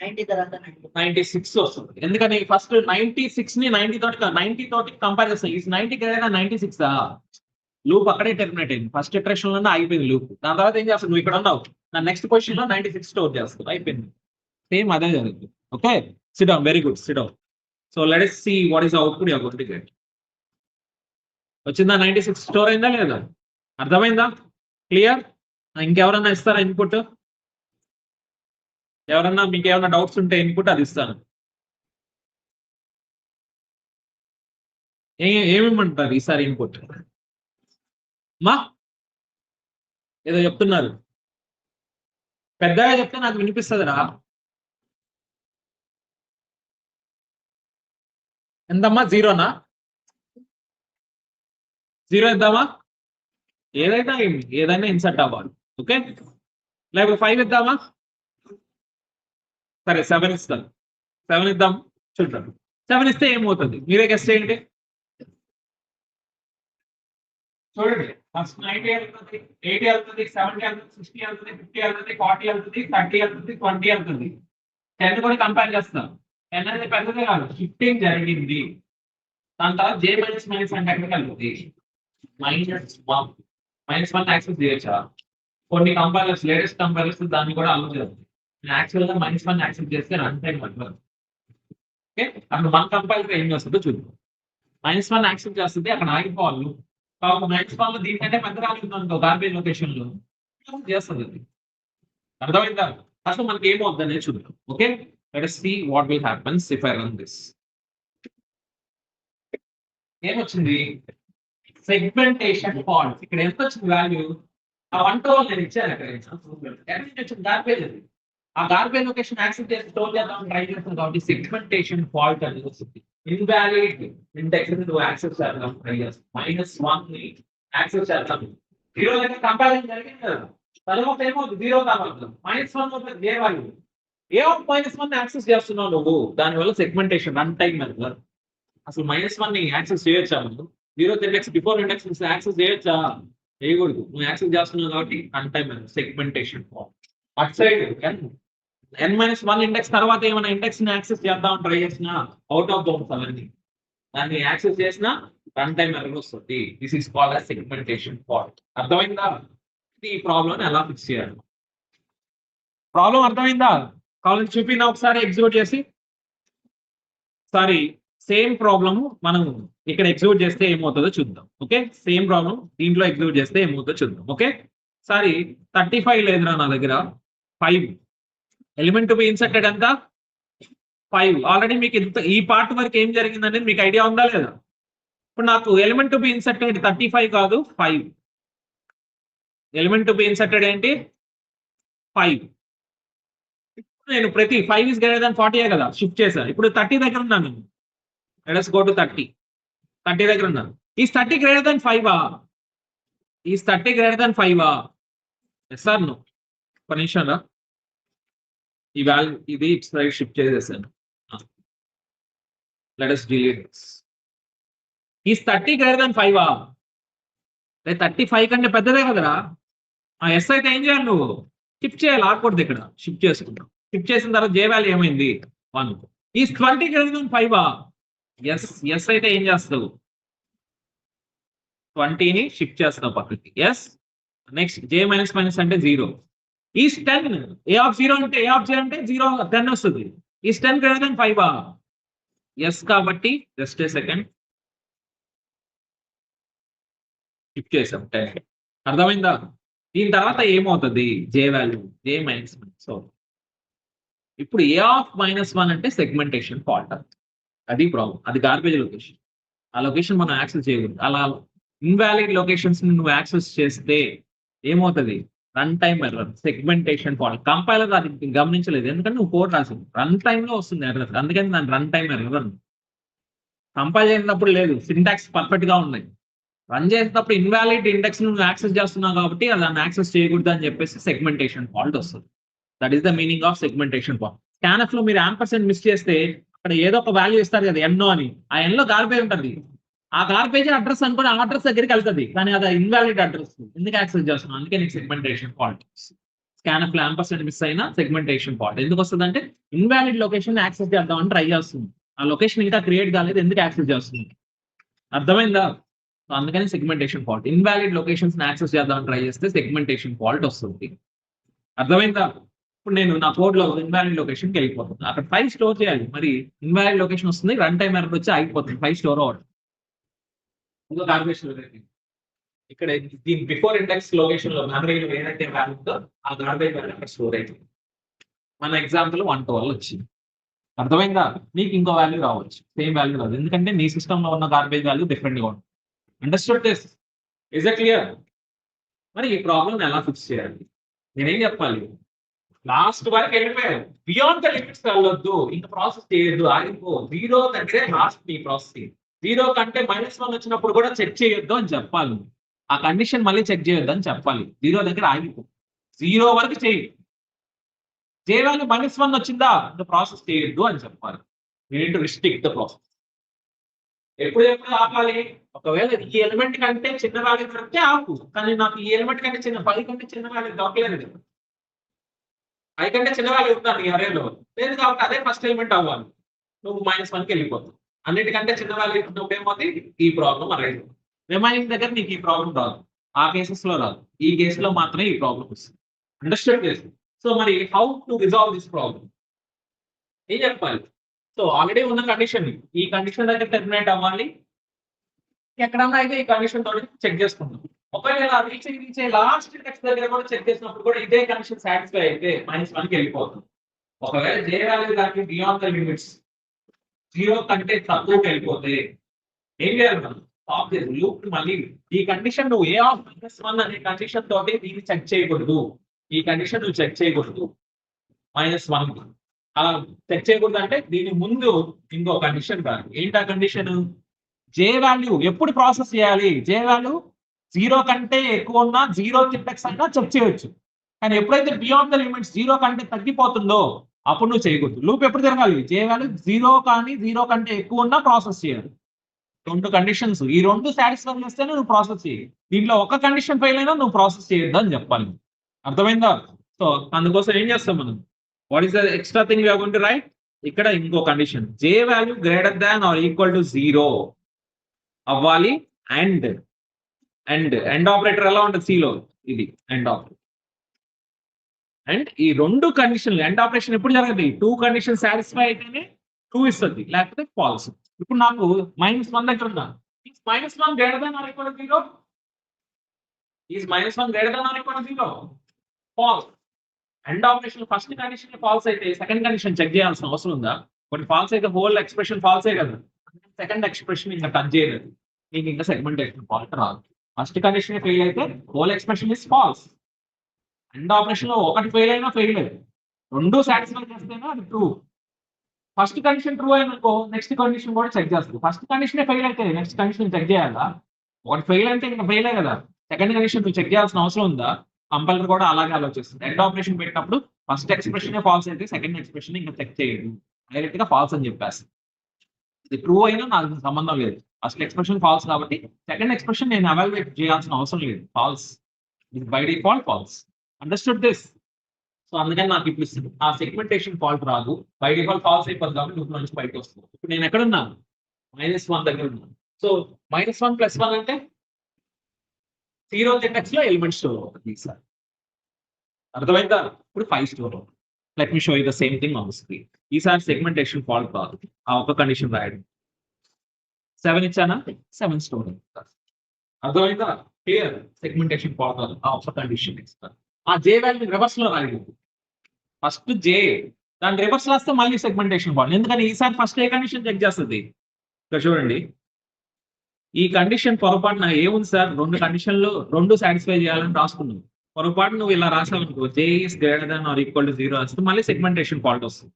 96 వస్తుంది. ఎందుకని ఫస్ట్ 96 ని 90 తోటి కంపేర్ చేస్తాం. ఈ 90 కదా 96 లూప్ అక్కడే టెర్మినేట్ అయింది. ఫస్ట్ ఇటరేషన్ లోనే అయిపోయింది లూప్. దాని తర్వాత ఏం చేస్తావు, నువ్వు ఇక్కడ ఉన్నావు, నా నెక్స్ట్ పొజిషన్ లో 96 స్టోర్ చేస్తావు, అయిపోయింది. సేమ్ అదే జరుగుతుంది. Okay, sit down, very good, SIT down. So let us see what is the output you are going to get. వచ్చిందా? 96 స్టోర్ అయిందా లేదా? అర్థమైందా? క్లియర్? ఇంకెవరన్నా ఇస్తారా ఇన్పుట్? ఎవరన్నా మీకు ఏమైనా డౌట్స్ ఉంటే ఇన్పుట్ అది ఇస్తాను. ఏమేమంటారు ఈసారి ఇన్పుట్? మా ఏదో చెప్తున్నారు, పెద్దగా చెప్తే నాకు వినిపిస్తుందిరా. ఎంతమ్మా? జీరోనా? జీరో ఇద్దామా? ఏదైనా ఇన్సర్ట్ అవ్వాలి. ఓకే, లేకపోతే 5 ఇద్దామా? సరే 7 ఇస్తాను. 7 ఇద్దాం, చూద్దాం. 7 ఇస్తే ఏమవుతుంది మీరే గెస్ చేయండి. చూడండి, ఫస్ట్ 90 వెళ్తుంది, 80 వెళ్తుంది, 70 వెళ్తుంది, 60 వెళ్తుంది, 50 వెళ్తుంది, 40 వెళ్తుంది, 30 వెళ్తుంది, 20 వెళ్తుంది. 10 కూడా కంపేర్ చేస్తాం. 10 అనేది పెద్దదే కాదు, షిఫ్టింగ్ జరిగింది. దాని తర్వాత J మైనస్ అంటే ఎక్కడికి వెళ్తుంది? -1 యాక్సెస్ చేయొచ్చా? కొన్ని కంపైలర్స్, లేటెస్ట్ కంపైలర్స్ దాన్ని కూడా అలౌ చేస్తుంది. యాక్చువల్ గా -1 యాక్సెప్ట్ చేస్తే రన్ టైం అంటారు. ఓకే, అప్పుడు మన కంపైలర్ ఏం చేస్తుందో చూద్దాం. -1 యాక్సెప్ట్ చేస్తుంది, అక్కడ ఆగిపోవాలి. కాబట్టి -1 లో దీనికంటే పెద్ద రాలేదు గార్బేజ్ లొకేషన్ లో చేస్తుంది. అర్థమైందా? అసలు మనకి ఏమవుతుంది అనేది చూద్దాం. Okay, let us see what will happens if I run this. ఏమొచ్చింది? Segmentation fault. ఇక్కడ ఎంత వచ్చింది వాల్యూ? ఆ 1 to 1 నేను ఇచ్చాను. అక్కడ గార్బేజ్ అది, ఆ గార్బేజ్ లొకేషన్ యాక్సెప్ట్ చేసి స్టోర్ చేద్దాం ట్రై చేస్తాం కాబట్టి సెగ్మెంటేషన్ ఫాల్ట్ అనేది వస్తుంది. ఇన్వాలిడ్ ఇండెక్స్ నువ్వు యాక్సెప్ట్ చేద్దాం ట్రై చేస్తాం. -1 ని యాక్సెప్ట్ చేద్దాం, 0 దగ్గర కంపారిజన్ జరిగింది కదా, తర్వాత ఏమవుతుంది? 0 కావాలి, -1 అవుతుంది. ఏ వాల్యూ? ఏ -1 యాక్సెస్ చేస్తున్నావు నువ్వు, దానివల్ల సెగ్మెంటేషన్ రన్ టైం మెథడ్. అసలు -1 ని యాక్సెస్ చేయొచ్చా? నువ్వు 0th index before index access చేయొచ్చా? చేయకూడదు. నువ్వు యాక్సెస్ చేస్తున్నావు కాబట్టి run time method, segmentation fault. At side n-1 index తర్వాత ఏమైనా ఇండెక్స్ ని యాక్సెస్ చేద్దాం ట్రై చేసినా అవుట్ ఆఫ్ బౌండ్స్ అవన్నీ, దాన్ని యాక్సెస్ చేసినా రన్ టైం ఎర్రర్ వస్తుంది. This is called as segmentation fault. అర్థమైందా? ఈ ప్రాబ్లం ఎలా ఫిక్స్ చేయాలి? ప్రాబ్లం అర్థమైందా? కావాలని చూపినా ఒకసారి ఎగ్జిక్యూట్ చేసి. సారీ, సేమ్ ప్రాబ్లమ్ మనం ఇక్కడ ఎగ్జిక్యూట్ చేస్తే ఏమవుతుందో చూద్దాం. ఓకే, సేమ్ ప్రాబ్లం దీంట్లో ఎగ్జిక్యూట్ చేస్తే ఏమవుతుందో చూద్దాం. ఓకే, సారీ 35 లేదురా నా దగ్గర, 5 ఎలిమెంట్ టు బి ఇన్సర్టెడ్ ఎంత? 5. ఆల్రెడీ మీకు ఇంత ఈ పార్ట్ వరకు ఏం జరిగిందనేది మీకు ఐడియా ఉందా లేదా? ఇప్పుడు నాకు ఎలిమెంట్ టు బి ఇన్సర్టెడ్ 35 కాదు 5. ఎలిమెంట్ టు బి ఇన్సర్టెడ్ ఏంటి? 5. నేను ప్రతి 5 is greater than 40 కదా షిఫ్ట్ చేశాను. ఇప్పుడు 30 దగ్గర ఉన్నాను. Let us go to 30. 30 దగ్గర ఉన్నాను. Is 30 greater than 5? Is 30 greater than 5? Yes or no? ఒక నిమిషం రా, ఈ వాల్యూ ఇది ఇటు సైడ్ షిఫ్ట్ చేసేసాను. Let us delete this. Is 30 greater than 5? 35 కంటే పెద్దదే కదరా. ఎస్ అయితే ఏం చేయాలి? నువ్వు షిఫ్ట్ చేయాలి, ఆకూడదు. ఇక్కడ షిఫ్ట్ చేసుకుంటాం. షిఫ్ట్ చేసిన తర్వాత జే వాల్యూ ఏమైంది? 1. Is 20 greater than 5? ఎస్ అయితే ఏం చేస్తావు? 20ని షిఫ్ట్ చేస్తావు పక్కకి. ఎస్. నెక్స్ట్ జే మైనస్ అంటే 0. ఈస్ 10 ఏ ఆఫ్ 0 అంటే 0 10 వస్తుంది. Is 10 greater than 5? ఎస్ కాబట్టి జస్ట్ ఏ సెకండ్ షిఫ్ట్ చేసాం 10. అర్థమైందా? దీని తర్వాత ఏమవుతుంది? జే వాల్యూ జే మైనస్. సో ఇప్పుడు ఏ ఆఫ్ -1 అంటే సెగ్మెంటేషన్ ఫాల్ట్. అది ప్రాబ్లం, అది గార్బేజ్ లొకేషన్. ఆ లొకేషన్ మనం యాక్సెస్ చేయకూడదు. అలా ఇన్వాలిడ్ లొకేషన్స్ నువ్వు యాక్సెస్ చేస్తే ఏమవుతుంది? Run time error, segmentation fault. Compiler అది గమనించలేదు, ఎందుకంటే నువ్వు కోడ్ రాసింది. రన్ టైమ్ లో వస్తుంది ఎర్రర్, అందుకని దాని రన్ టైం ఎర్రర్. కంపైల్ చేసినప్పుడు లేదు, సింటాక్స్ పర్ఫెక్ట్ గా ఉన్నాయి. రన్ చేసినప్పుడు ఇన్వాలిడ్ ఇండెక్స్ నువ్వు యాక్సెస్ చేస్తున్నావు కాబట్టి దాన్ని యాక్సెస్ చేయకూడదు అని చెప్పేసి సెగ్మెంటేషన్ ఫాల్ట్ వస్తుంది. That is the meaning of segmentation fault. Scanf లో మీరు యాంపర్సెంట్ మిస్ చేస్తే అక్కడ ఏదో ఒక వాల్యూ ఇస్తారు కదా, ఎన్నో అని. ఆ ఎన్లో గార్బేజ్ ఉంటుంది. ఆ గార్బేజ్ అడ్రస్ అనుకుని ఆ అడ్రస్ దగ్గరికి వెళ్తుంది, కానీ అది ఇన్వాలిడ్ అడ్రస్. ఎందుకు యాక్సెస్ చేస్తున్నావు? అందుకే నీకు segmentation fault. Scan ampersand miss అయిన సెగ్మెంటేషన్ ఫాల్ట్. ఎందుకు వస్తుంది అంటే ఇన్వాలిడ్ లొకేషన్ యాక్సెస్ చేద్దామని ట్రై చేస్తుంది. ఆ లొకేషన్ ఇంకా క్రియేట్ కాలేదు, ఎందుకు యాక్సెస్ చేస్తుంది? అర్థమైందా? సో అందుకని segmentation fault. Invalid locations access చేద్దామని ట్రై చేస్తే సెగ్మెంటేషన్ ఫాల్ట్ వస్తుంది. అర్థమైందా? ఇప్పుడు నేను నా కోడ్ లో ఇన్వాలిడ్ లొకేషన్కి వెళ్ళిపోతుంది, అక్కడ ఫైల్ స్టోర్ చేయాలి. మరి ఇన్వాలిడ్ లొకేషన్ వస్తుంది, రన్ టైం ఎర్రర్ వచ్చి ఆగిపోతుంది, ఫైల్ స్టోర్ అవ్వడం. ఇంకో గార్బేజ్ ఇక్కడ దీని బిఫోర్ ఇండెక్స్ లొకేషన్ లో మెమరీలో ఏదైతే వాల్యూ ఉందో ఆ గార్బేజ్ వాల్యూ అక్కడ స్టోర్ అవుతుంది. మన ఎగ్జాంపుల్ 112 వచ్చింది. అర్థమైందా? నీకు ఇంకో వాల్యూ రావచ్చు, సేమ్ వాల్యూ రాదు, ఎందుకంటే నీ సిస్టమ్ లో ఉన్న గార్బేజ్ వాల్యూ డిఫరెంట్ గా ఉంటుంది. Understood this? Is it clear? మరి ఈ ప్రాబ్లం ఎలా ఫిక్స్ చేయాలి? నేనేం చెప్పాలి? లాస్ట్ వరకు వెళ్ళిపోయారు, బియాండ్ ద లిమిట్స్ వెళ్ళొద్దు, ఇంకా ప్రాసెస్ చేయొద్దు, ఆగిపో. 0 దగ్గరే లాస్ట్ నీ ప్రాసెసింగ్. 0 కంటే -1 వచ్చినప్పుడు కూడా చెక్ చేయొద్దు అని చెప్పాలి. ఆ కండిషన్ మళ్ళీ చెక్ చేయొద్దు అని చెప్పాలి. 0 దగ్గర ఆగిపో, 0 వరకు చేయి. జే వాల్యూ -1 వచ్చిందా, ఇంకా ప్రాసెస్ చేయొద్దు అని చెప్పాలి. మీరు రిస్ట్రిక్ట్ ద ప్రాసెస్. ఎప్పుడు ఆపాలి? ఒకవేళ ఈ ఎలిమెంట్ కంటే చిన్న వాల్యూ దొరికితే ఆపు, కానీ నాకు ఈ ఎలిమెంట్ కంటే చిన్న 5 కంటే చిన్న వాల్యూ దొరకలేదు కదా, 5 కంటే చిన్న వాల్యూ ఉంటాను ఈ అరేలో లేదు, కాబట్టి అదే ఫస్ట్ ఎలిమెంట్ అవ్వాలి. నువ్వు -1కి వెళ్ళిపోతావు. అన్నిటికంటే చిన్న వాల్యూ ఉన్నప్పుడు ఏమవుతుంది? ఈ ప్రాబ్లం అరైజ్. రిమైనింగ్ దగ్గర నీకు ఈ ప్రాబ్లం రాదు, ఆ కేసెస్ లో రాదు, ఈ కేసులో మాత్రమే ఈ ప్రాబ్లం వస్తుంది. అండర్స్టాండ్ చేసి. సో మరి how to resolve this problem ఏం చెప్పాలి? సో ఆల్రెడీ ఉన్న కండిషన్, ఈ కండిషన్ దగ్గర టెర్మినేట్ అవ్వాలి. ఎక్కడన్నా అయితే ఈ కండిషన్ తోటి చెక్ చేసుకుంటాం. ఒకవేళ రీచ్ లాస్ట్ టెక్స్ట్ దగ్గర కూడా చెక్ చేసినప్పుడు కూడా ఇదే కండిషన్ సాటిస్ఫై అయితే -1కి వెళ్ళిపోతుంది. ఒకవేళ జే వాల్యూ దానికి బియాండ్ ద లిమిట్స్ 0 కంటే తక్కువకి వెళ్ళిపోతే ఏం చేయాలి మనం? స్టాప్ చేసి లూప్ మళ్ళీ ఈ కండిషన్ నువ్వు A(-1) అనే కండిషన్ తోటి దీన్ని చెక్ చేయకూడదు. ఈ కండిషన్ నువ్వు చెక్ చేయకూడదు -1కి. అలా చెక్ చేయకూడదు అంటే దీని ముందు ఇంకో కండిషన్ కాదు. ఏంటి ఆ కండిషన్? జే వాల్యూ ఎప్పుడు ప్రాసెస్ చేయాలి? జే వాల్యూ 0 కంటే ఎక్కువ ఉన్నా 0 ఇండెక్స్ అయినా చెక్ చేయొచ్చు. కానీ ఎప్పుడైతే బియాండ్ ద లిమిట్స్ 0 కంటే తగ్గిపోతుందో అప్పుడు నువ్వు చేయకూడదు. లూప్ ఎప్పుడు జరగాలి? జే వాల్యూ 0 కానీ 0 కంటే ఎక్కువ ఉన్నా ప్రాసెస్ చేయాలి. 2 కండిషన్స్, ఈ 2 సాటిస్ఫై చేస్తేనే నువ్వు ప్రాసెస్ చేయి. దీంట్లో ఒక కండిషన్ ఫెయిల్ అయినా నువ్వు ప్రాసెస్ చేయొద్దు అని చెప్పాలి. అర్థమైందా? సో అందుకోసం ఏం చేస్తాం మనం? What is the extra thing we are going to write? ఇక్కడ ఇంకో condition, j value greater than or equal to 0 అవ్వాలి. అండ్ ఆపరేటర్ ఎలా ఉంటుంది సిలో? ఇది అండ్ ఆపరేటర్. అండ్ ఈ 2 కండిషన్లు ఎండ్ ఆపరేషన్ ఎప్పుడు జరగదు? 2 కండిషన్ సాటిస్ఫై అయితేనే ట్రూ ఇస్తుంది, లేకపోతే ఫాల్స్. ఇప్పుడు నాకు -1 దగ్గర ఉన్నా, -1 greater than or equal to 0, is -1 greater than or equal to 0, false. And operation first condition false అయితే సెకండ్ కండిషన్ చెక్ చేయాల్సిన అవసరం ఉందా? బట్ ఫాల్స్ అయితే హోల్ ఎక్స్ప్రెషన్ ఫాల్సే కదా, సెకండ్ ఎక్స్ప్రెషన్ ఇంకా టచ్ చేయలేదు, నీకు ఇంకా సెగ్మెంటేషన్ ఫాల్ట్ రాదు. ఫస్ట్ కండిషన్ ఫెయిల్ అయితే whole expression is false. And operation లో ఒకటి ఫెయిల్ అయినా ఫెయిల్ లేదు, 2 సాటిస్ఫై చేస్తేనే అది ట్రూ. ఫస్ట్ కండిషన్ ట్రూ అయిననుకో నెక్స్ట్ కండిషన్ కూడా చెక్ చేస్తుంది. ఫస్ట్ కండిషన్ ఫెయిల్ అయితే నెక్స్ట్ కండిషన్ చెక్ చేయాలా? ఒకటి ఫెయిల్ అంటే ఇంకా ఫెయిలే కదా, సెకండ్ కండిషన్ నువ్వు చెక్ చేయాల్సిన అవసరం ఉందా? కంపైలర్ కూడా అలాగే ఆలోచిస్తుంది. ఎండ్ ఆపరేషన్ పెట్టినప్పుడు ఫస్ట్ ఎక్స్ప్రెషన్ ఫాల్స్ అయితే సెకండ్ ఎక్స్ప్రెషన్ ఇంకా చెక్ చేయదు, డైరెక్ట్ గా ఫాల్స్ అని చెప్పేస్తుంది. ఇది ట్రూ అయినా నాకు సంబంధం లేదు, ఫస్ట్ ఎక్స్ప్రెషన్ ఫాల్స్ కాబట్టి సెకండ్ ఎక్స్ప్రెషన్ నేను ఎవాల్యుయేట్ చేయాల్సిన అవసరం లేదు, ఫాల్స్. ఇది by default false. Understood this? So అందుకని నాకు ఇప్పుడు ఆ సెగ్మెంటేషన్ ఫాల్ట్ రాదు, బై డిఫాల్ట్ ఫాల్స్ అయిపోతుంది కాబట్టి లూప్ నుంచి బయటకు వస్తుంది. ఇప్పుడు నేను ఎక్కడ ఉన్నాను? -1 దగ్గర ఉన్నాను. సో -1 + 1 అంటే 0 ఇండెక్స్ లో ఎలిమెంట్ స్టోర్ అవుతుంది ఈసారి. అర్థమైందా? ఇప్పుడు 5 స్టోర్ అవుతుంది. Let me show you the same thing on the screen. ఈసారి సెగ్మెంటేషన్ ఫాల్ట్ రాదు, ఆ ఒక కండిషన్ రాయడం. 7 ఇచ్చానా? 7 స్టోర్ అవుతుంది. అర్థమైందా? క్లియర్? సెగ్మెంటేషన్ ఫాల్ట్ రాదు, ఆ ఒక కండిషన్ ఇస్తారు. ఆ జే వాల్యూ రివర్స్ లో రాయలేదు. ఫస్ట్ జే దాని రివర్స్ రాస్తే మళ్ళీ సెగ్మెంటేషన్ ఫాల్ట్. ఎందుకని ఈసారి ఫస్ట్ ఏ కండిషన్ చెక్ చేస్తుంది? ఇక్కడ చూడండి, ఈ కండిషన్ పొరపాటున ఏముంది సార్, 2 కండిషన్లు 2 సాటిస్ఫై చేయాలని రాసుకున్నావు. పొరపాటు నువ్వు ఇలా రాసావు అనుకో, J is greater than or equal to 0 వస్తే మళ్ళీ సెగ్మెంటేషన్ ఫాల్ట్ వస్తుంది.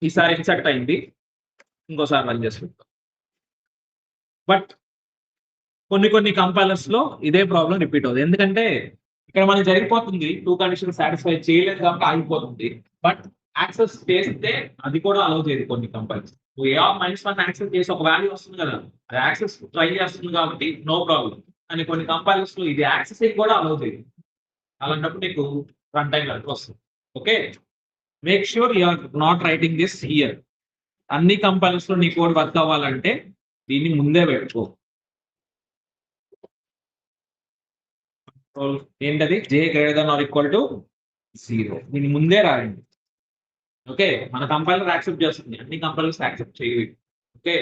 ఈసారి ఇన్సర్ట్ అయింది, ఇంకోసారి రన్ చేసి పెడతాం. బట్ కొన్ని కంపైలర్స్ లో ఇదే ప్రాబ్లం రిపీట్ అవుతుంది. ఎందుకంటే ఇక్కడ మనకి జరిగిపోతుంది 2 కండిషన్ సాటిస్ఫై చేయలేదు కాబట్టి ఆగిపోతుంది. బట్ యాక్సెస్ చేస్తే అది కూడా అలౌ చేయదు కొన్ని కంపైలర్స్. A(-1) యాక్సెస్ చేసి ఒక వాల్యూ వస్తుంది కదా, అది యాక్సెస్ ట్రై చేస్తుంది కాబట్టి నో ప్రాబ్లం. అని కొన్ని కంపైలర్స్ లో ఇది యాక్సెసింగ్ కూడా అలౌ చేయదు. అలాంటప్పుడు నీకు రన్ టైం ఎర్రర్ వస్తుంది. Okay, make sure you are not writing this here. అన్ని కంపైలర్స్ లో నీ కోడ్ వర్క్ అవ్వాలంటే దీన్ని ముందే పెట్టుకో. ఏంటది? j greater than or equal to 0. దీన్ని ముందే రాయండి. ఓకే, మన కంపైలర్ యాక్సెప్ట్ చేస్తుంది, అన్ని కంపైలర్స్ యాక్సెప్ట్ చేయవు. ఓకే,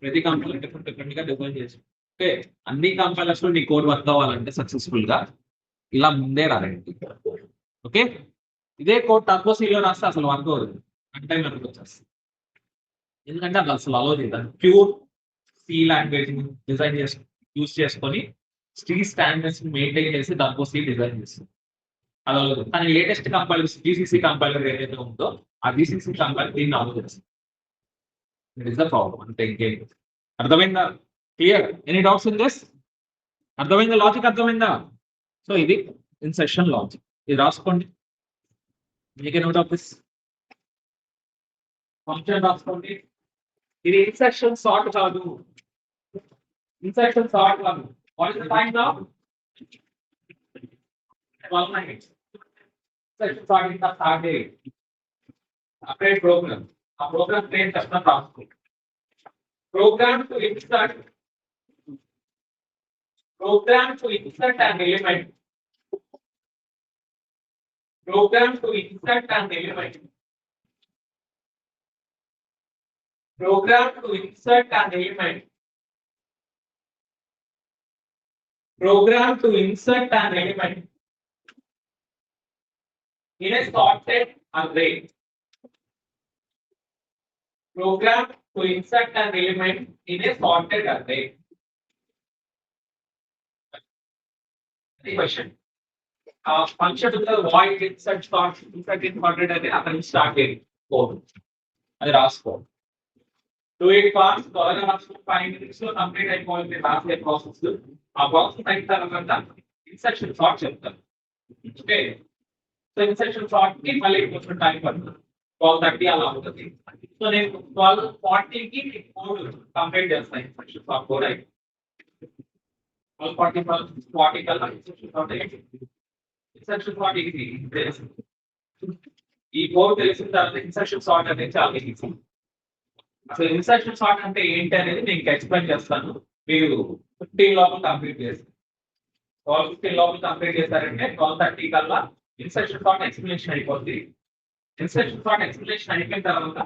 ప్రతి కంపైలర్ డిఫరెంట్ గా డిఫైన్ చేసి. ఓకే, అన్ని కంపైలర్స్ లో నీ కోడ్ వర్క్ అవ్వాలంటే సక్సెస్ఫుల్ గా ఇలా ముందే రాయండి. ఓకే, ఇదే కోడ్ టర్బో సిలో రాస్తే అసలు వర్క్ అవ్వదు, రన్ టైం ఎర్రర్ వచ్చేస్తుంది. ఎందుకంటే అది అసలు అలో చేయదు. ప్యూర్ సి లాంగ్వేజ్ డిజైన్ చేసి యూజ్ చేసుకొని సి స్టాండర్డ్స్ మెయింటైన్ చేసి టర్బో సి డిజైన్ చేస్తుంది. అది అవ్వదు. కానీ లేటెస్ట్ కంపైలర్స్ జీసీసీ కంపైలర్ ఏదైతే ఉందో ఆ జీసీసీ కంపైలర్ దీన్ని అలో చేస్తుంది. It is the problem. అంతే, ఇంకేం. అర్థమైందా? Clear? Any doubts in this? అర్థమైందా? లాజిక్ అర్థమైందా? సో ఇది ఇన్సెషన్ లాజిక్. ఇది రాసుకోండి. Make a note of this. Function రాసుకోండి. ఇది ఇన్సెషన్ సార్ట్ కాదు. ఇన్సెషన్ సార్ట్ కాదు. What is the time now? 12 minutes. Insertion sort is the start date. Update program. A program name custom రాసుకో. Program to insert an element. Program to insert an element. Program to insert an element. Program to insert an element in a sorted array. Program to insert an element in a sorted array. The question. Function with the void insert sort insert in sorted array అక్కడ start చేయండి code. అది రాసుకో. Do it fast. త్వరగా రాసుకో. 5 minutes లో complete అయిపోయింది రాసే process. ఆ ప్రాసెస్ అయిన తర్వాత ఇన్సర్షన్ సార్ట్ చెప్తాను. ఓకే, సో ఇన్సర్షన్ సార్ట్ కి మళ్ళీ కొంచెం టైం పడుతుంది. 12:30 అలా అవుతుంది. సో నేను 12:40 కి కోడ్ కంప్లీట్ చేస్తాను. ఇన్సర్షన్ సార్ట్ కోడ్ అయితే 12:40 కల్లా ఇన్సర్షన్ సార్ట్ అయిపోయింది. Insertion sort easy. ఈ కోడ్ తెలిసిన తర్వాత ఇన్సర్షన్ సార్ట్ అనేది చాలా ఈజీ. అసలు ఇన్సర్షన్ సార్ట్ అంటే ఏంటి అనేది నేను ఎక్స్ప్లెయిన్ చేస్తాను. మీరు 15 లోపల కంప్లీట్ చేస్తారు. 12:15 లోపల కంప్లీట్ చేశారంటే 12:30 కల్లా ఇన్సర్షన్ సార్ట్ ఎక్స్ప్లెనేషన్ అయిపోతుంది. ఇన్సర్షన్ సార్ట్ ఎక్స్ప్లెనేషన్ అయిపోయిన తర్వాత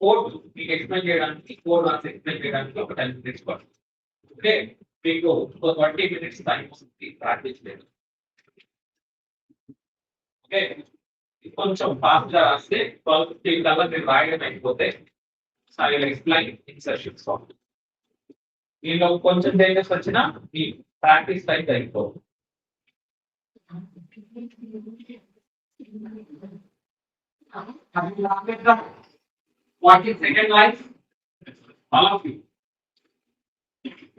కోడ్ మీకు ఎక్స్ప్లెయిన్ చేయడానికి, కోడ్ రాసి ఎక్స్ప్లెయిన్ చేయడానికి ఒక 10 minutes పడుతుంది. ఓకే, మీకు 20 minutes టైం వస్తుంది ప్రాక్టీస్ చేయడం. ఓకే, కొంచెం ఫాస్ట్ గా రాస్తే 12:15 కల్లా మీరు రాయడం అయిపోతే I will explain insertion sort. దీనిలో కొంచెం చేంజెస్ వచ్చినా మీ ప్రాక్టీస్ టైం అయిపోతుంది. What is second line? All of you.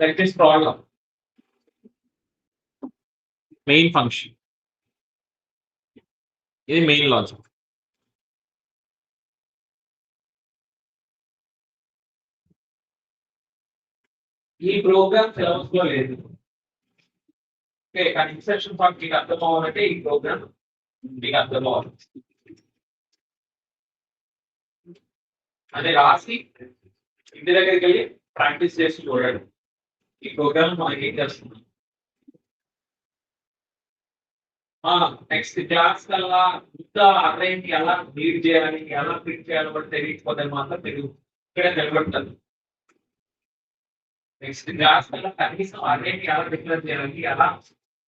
Let this problem. Main function. This is main logic. ఈ ప్రోగ్రామ్ సిలబస్ లో లేదు. ఓకే, కానీ ఇన్సర్షన్ సార్ట్ మీకు అర్థం అవ్వాలంటే ఈ ప్రోగ్రామ్ మీకు అర్థం అవ్వాలి. అదే రాసి ఇంటి దగ్గరికి వెళ్ళి ప్రాక్టీస్ చేసి చూడండి. ఈ ప్రోగ్రామ్ మనకి ఏం చేస్తుంది. నెక్స్ట్ క్లాస్ కల్లా ఇంత అర్రేని ఎలా రీడ్ చేయాలి, ఎలా ప్రింట్ చేయాలి కూడా తెలియకపోతే మాత్రం మీరు ఇక్కడ నిలబడతారు. నెక్స్ట్ క్లాస్ కల్లా కనీసం అర్రేని ఎలా డిక్లేర్ చేయాలి, ఎలా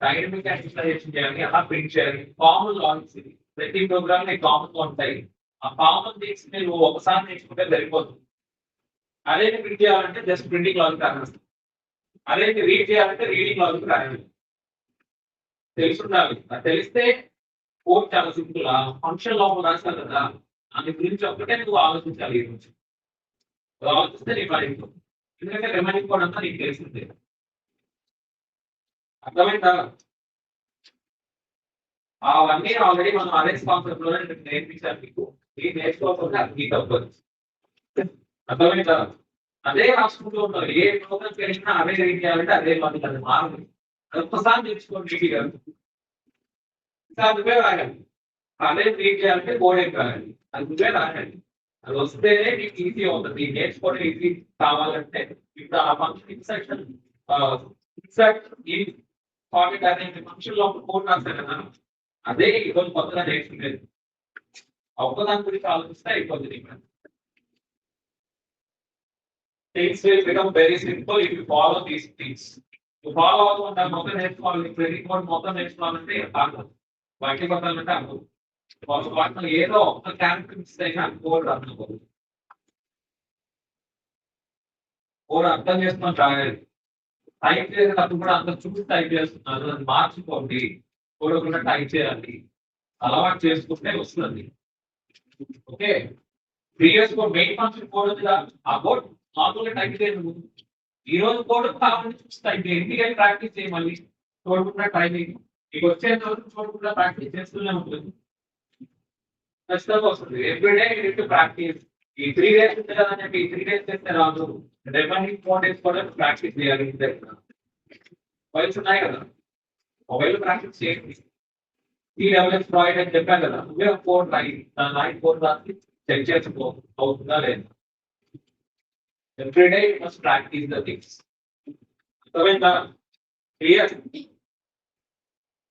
డైనమిక్ యాక్టివేషన్ చేయాలి, ఎలా ప్రింట్ చేయాలి, కామన్ లాజిక్స్. ఇది ప్రతి ప్రోగ్రామ్ కామన్ ఉంటాయి. ఆ కామన్ థింగ్స్ మీరు ఒకసారి నేర్చుకుంటే సరిపోతుంది. అదే ప్రింట్ చేయాలంటే జస్ట్ ప్రింటింగ్ లాజిక్ రాయాలి. అదే రీడ్ చేయాలంటే రీడింగ్ లాజిక్ రాయాలి. తెలుసుండాలి. అది తెలిస్తే కోడ్ చాలా సింపుల్. ఫంక్షన్ లోపల రాస్తారు కదా, దాని గురించి ఒక్కటే నువ్వు ఆలోచించాలి. ఈ రోజు ఆలోచిస్తే నీకు అయిపోతుంది. ఎందుకంటే రిమైనింగ్ కోడ్ అంతా నీకు తెలిసిందే. అర్థమైందా? అవన్నీ ఆల్రెడీ మనం అరేస్ కాన్సెప్ట్ లోనే నేర్పించాలి మీకు. ఇది నేర్చుకోకపోతే అది మీకు అవ్వదు. అర్థమైందా? అదే రాసుకుంటూ ఉంటారు. ఏ ప్రోగ్రామ్ చేసినా అదే రీడ్ చేయాలంటే అదే లాజిక్. అది మారదు. అది ఒక్కసారి నేర్చుకోండి నీట్గా. నువ్వే రాయాలి. అదే ట్రీట్ చేయాలంటే కోడ్ ఏం రాయాలి, అది నువ్వే రాయాలి. అది వస్తేనే నీకు ఈజీ అవుతుంది, నేర్చుకోవడం ఈజీ కావాలంటే. ఇప్పుడు ఆ ఫంక్షన్ ఇన్సెక్షన్ ఇన్సెక్ట్ ఈ ఫార్మేట్ అనే ఫంక్షన్ లో కోడ్ రాస్తారు కదా, అదే ఈరోజు కొత్తగా నేర్చుకునేది. ఒక్కదాని గురించి ఆలోచిస్తే అయిపోతుంది నీకు. Things will become very simple if you follow these things. You follow అవుతుంటే మొత్తం నేర్చుకోవాలి, క్రెడిట్ కోడ్ మొత్తం నేర్చుకోవాలంటే కాదు, బయట కొట్టాలంటే అవ్వదు. వాటిలో ఏదో ఒక క్యారెక్టరిస్టిక్స్ అయినా కోడ్ అర్థం అవ్వదు. కోడ్ అర్థం చేసుకొని రాయాలి. టైప్ చేసేటప్పుడు కూడా అంత చూసి టైప్ చేస్తున్నారు, అది మార్చుకోండి. చూడకుండా టైప్ చేయాలి, అలవాటు చేసుకుంటే వస్తుంది. Okay, previous code main function code ఉంది కదా, ఆ కోడ్ మామూలుగా టైప్ చేయండి. ఈ రోజు కోడ్ కావాలని చూసి టైప్ చేయండి, ఇంటికి ప్రాక్టీస్ చేయి. మళ్ళీ చూడకుండా టైప్ చేయండి, మీకు వచ్చేంత వరకు చూడకుండా ప్రాక్టీస్ చేస్తూనే ఉంటుంది, ఖచ్చితంగా వస్తుంది. Everyday you practice. ఈ 3 days ఉంది కదా అని చెప్పి 3 days చేస్తే రాదు, రిమైనింగ్ 4 days కూడా ప్రాక్టీస్ చేయాలి. మొబైల్స్ ఉన్నాయి కదా, మొబైల్ ప్రాక్టీస్ చేయండి. TWS ప్రాజెక్ట్ అని చెప్పాను కదా, నువ్వే కోడ్ రాయి, దాని కోడ్ రాసి చెక్ చేసుకో అవుతుందా లేదా. Every day you must practice the things. Govinda, clear?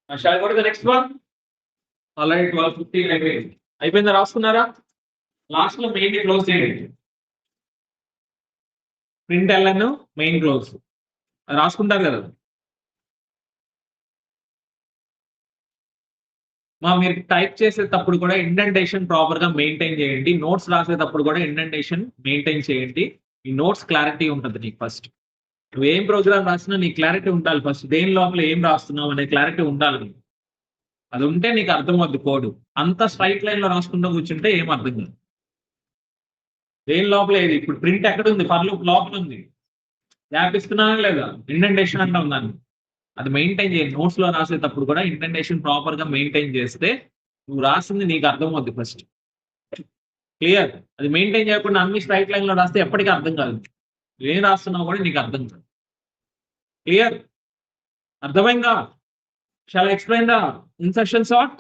Shall I go to the next one? All right, 12:15 again. అయిపోయిందా, రాసుకున్నారా? లాస్ట్ లో మెయిన్ క్లోజ్ చేయండి. ప్రింట్ ఎల్ఎన్ మెయిన్ క్లోజ్ రాసుకుంటారు కదా. మీరు టైప్ చేసేటప్పుడు కూడా ఇండెంటేషన్ ప్రాపర్ గా మెయింటైన్ చేయండి. నోట్స్ రాసేటప్పుడు కూడా ఇండెంటేషన్ మెయింటైన్ చేయండి. ఈ నోట్స్ క్లారిటీ ఉంటుంది నీకు. ఫస్ట్ నువ్వు ఏం ప్రోగ్రామ్ రాసినా నీకు క్లారిటీ ఉండాలి. ఫస్ట్ దేని లోపల ఏం రాస్తున్నావు అనే క్లారిటీ ఉండాలి నీకు. అది ఉంటే నీకు అర్థమవుద్ది కోడ్. అంత స్ట్రైట్ లైన్ లో రాసుకుంటూ కూర్చుంటే ఏం అర్థం కాదు. దేని లోపల ఏది, ఇప్పుడు ప్రింట్ ఎక్కడ ఉంది, ఫర్ లూప్ లోపల ఉంది, గ్యాప్ ఇస్తున్నానా లేదా, ఇండెంటేషన్ అంటాం దాన్ని. అది మెయింటైన్ చేయండి. నోట్స్ లో రాసేటప్పుడు కూడా ఇండెంటేషన్ ప్రాపర్ గా మెయింటైన్ చేస్తే నువ్వు రాసింది నీకు అర్థమవుద్ది ఫస్ట్. క్లియర్? అది మెయింటైన్ చేయకుండా అన్ని స్ట్రైట్ లైన్ లో రాస్తే ఎప్పటికీ అర్థం కాదు. ఏం రాస్తున్నావు కూడా నీకు అర్థం కాదు. క్లియర్? అర్థమైందా? Shawl I explain the insertion sort?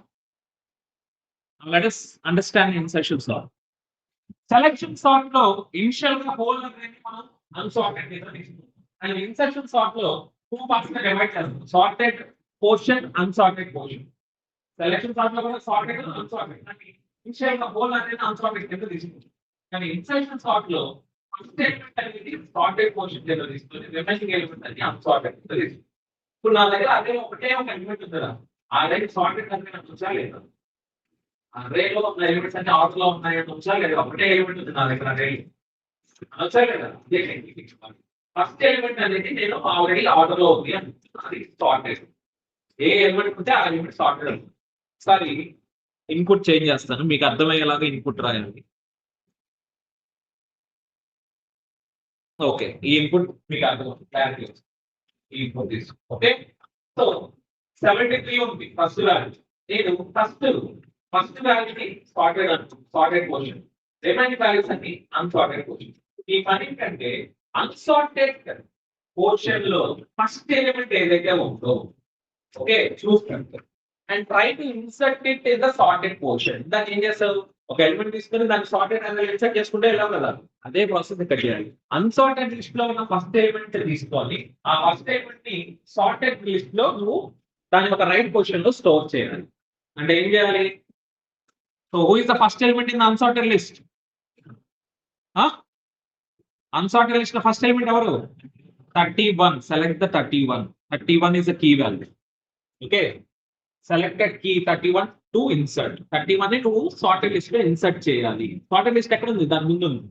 Let us understand insertion sort. Selection sort లో ఇనిషియల్ గా హోల్ అనేది మనం అన్సార్టెడ్ కింద తీసుకుంటాం. అండ్ ఇన్సర్షన్ సార్ట్ లో 2 parts గా డివైడ్ చేస్తాం, sorted portion, unsorted portion. Selection sort లో కూడా సార్టెడ్, అన్సార్టెడ్. ఇనిషియల్ గా హోల్ అనేది అన్సార్టెడ్ కింద తీసుకుంటాం. కానీ ఇన్సర్షన్ సార్ట్ లో ఫస్ట్ ఎలిమెంట్ అనేది సార్టెడ్ పోర్షన్ కింద తీసుకొని రిమైనింగ్ ఎలిమెంట్ అనేది అన్సార్టెడ్ కింద తీసుకుంటాం. ఇప్పుడు నా దగ్గర అదే ఒకటే ఒక ఎలిమెంట్ ఉంది కదా, ఆ రైట్ సార్టెడ్ అనేది నాకు ఉంచా లేదా, అరేలో ఉన్న ఎలిమెంట్స్ అన్ని ఆర్డర్ లో ఉన్నాయని ఉంచా లేదా, ఒకటే ఎలిమెంట్ ఉంది నా దగ్గర అరే అనొచ్చా లేదా. ఫస్ట్ ఎలిమెంట్ అనేది నేను ఆల్రెడీ ఆర్డర్ లో ఉంది అని, అది సార్టెడ్. ఏ ఎలిమెంట్ ఉంటే ఆ ఎలిమెంట్ సార్టెడ్ అవుతుంది. ఒకసారి ఇన్పుట్ చేంజ్ చేస్తాను, మీకు అర్థమయ్యేలాగా ఇన్పుట్ రాయాలి. ఓకే, ఈ ఇన్పుట్ మీకు అర్థమవుతుంది, క్లారిటీ వస్తుంది. ఈ ఇన్పుట్ తీసుకో. ఓకే, సో 73 ఉంది ఫస్ట్ వాల్యూ. నేను ఫస్ట్ వాల్యూని సార్టెడ్ పోర్షన్, రిమైనింగ్ వాల్యూస్ అన్ని అన్సార్టెడ్ పోర్షన్. ఈ పని కంటే అన్సార్టెడ్ పోర్షన్ లో ఫస్ట్ ఎలిమెంట్ ఏదైతే ఉందో, ఓకే, చూసుకోండి and try to insert it in the sorted portion. దాన్ని ఏం చేస్తావు, ఒక ఎలిమెంట్ తీసుకొని దాన్ని సార్టెడ్ అనేది ఇన్సర్ట్ చేసుకుంటే వెళ్ళాం కదా, అదే ప్రాసెస్ ఇక్కడ చేయాలి. అన్సార్టెడ్ లిస్ట్ లో ఉన్న ఫస్ట్ ఎలిమెంట్ తీసుకొని ఆ ఫస్ట్ ఎలిమెంట్ ని సార్టెడ్ లిస్ట్ లో నువ్వు దాని ఒక రైట్ పొజిషన్ లో స్టోర్ చేయాలి. అంటే ఏం చేయాలి, so who is the first element in the unsorted list? Unsorted list లో ఫస్ట్ ఎలిమెంట్ ఎవరు? 31. Select the 31. 31 is the key value. Okay, selected key 31 to insert. 31 ని నువ్వు సార్టెడ్ లిస్ట్ లో ఇన్సర్ట్ చేయాలి. సార్టెడ్ లిస్ట్ ఎక్కడ ఉంది, దాని ముందు ఉంది,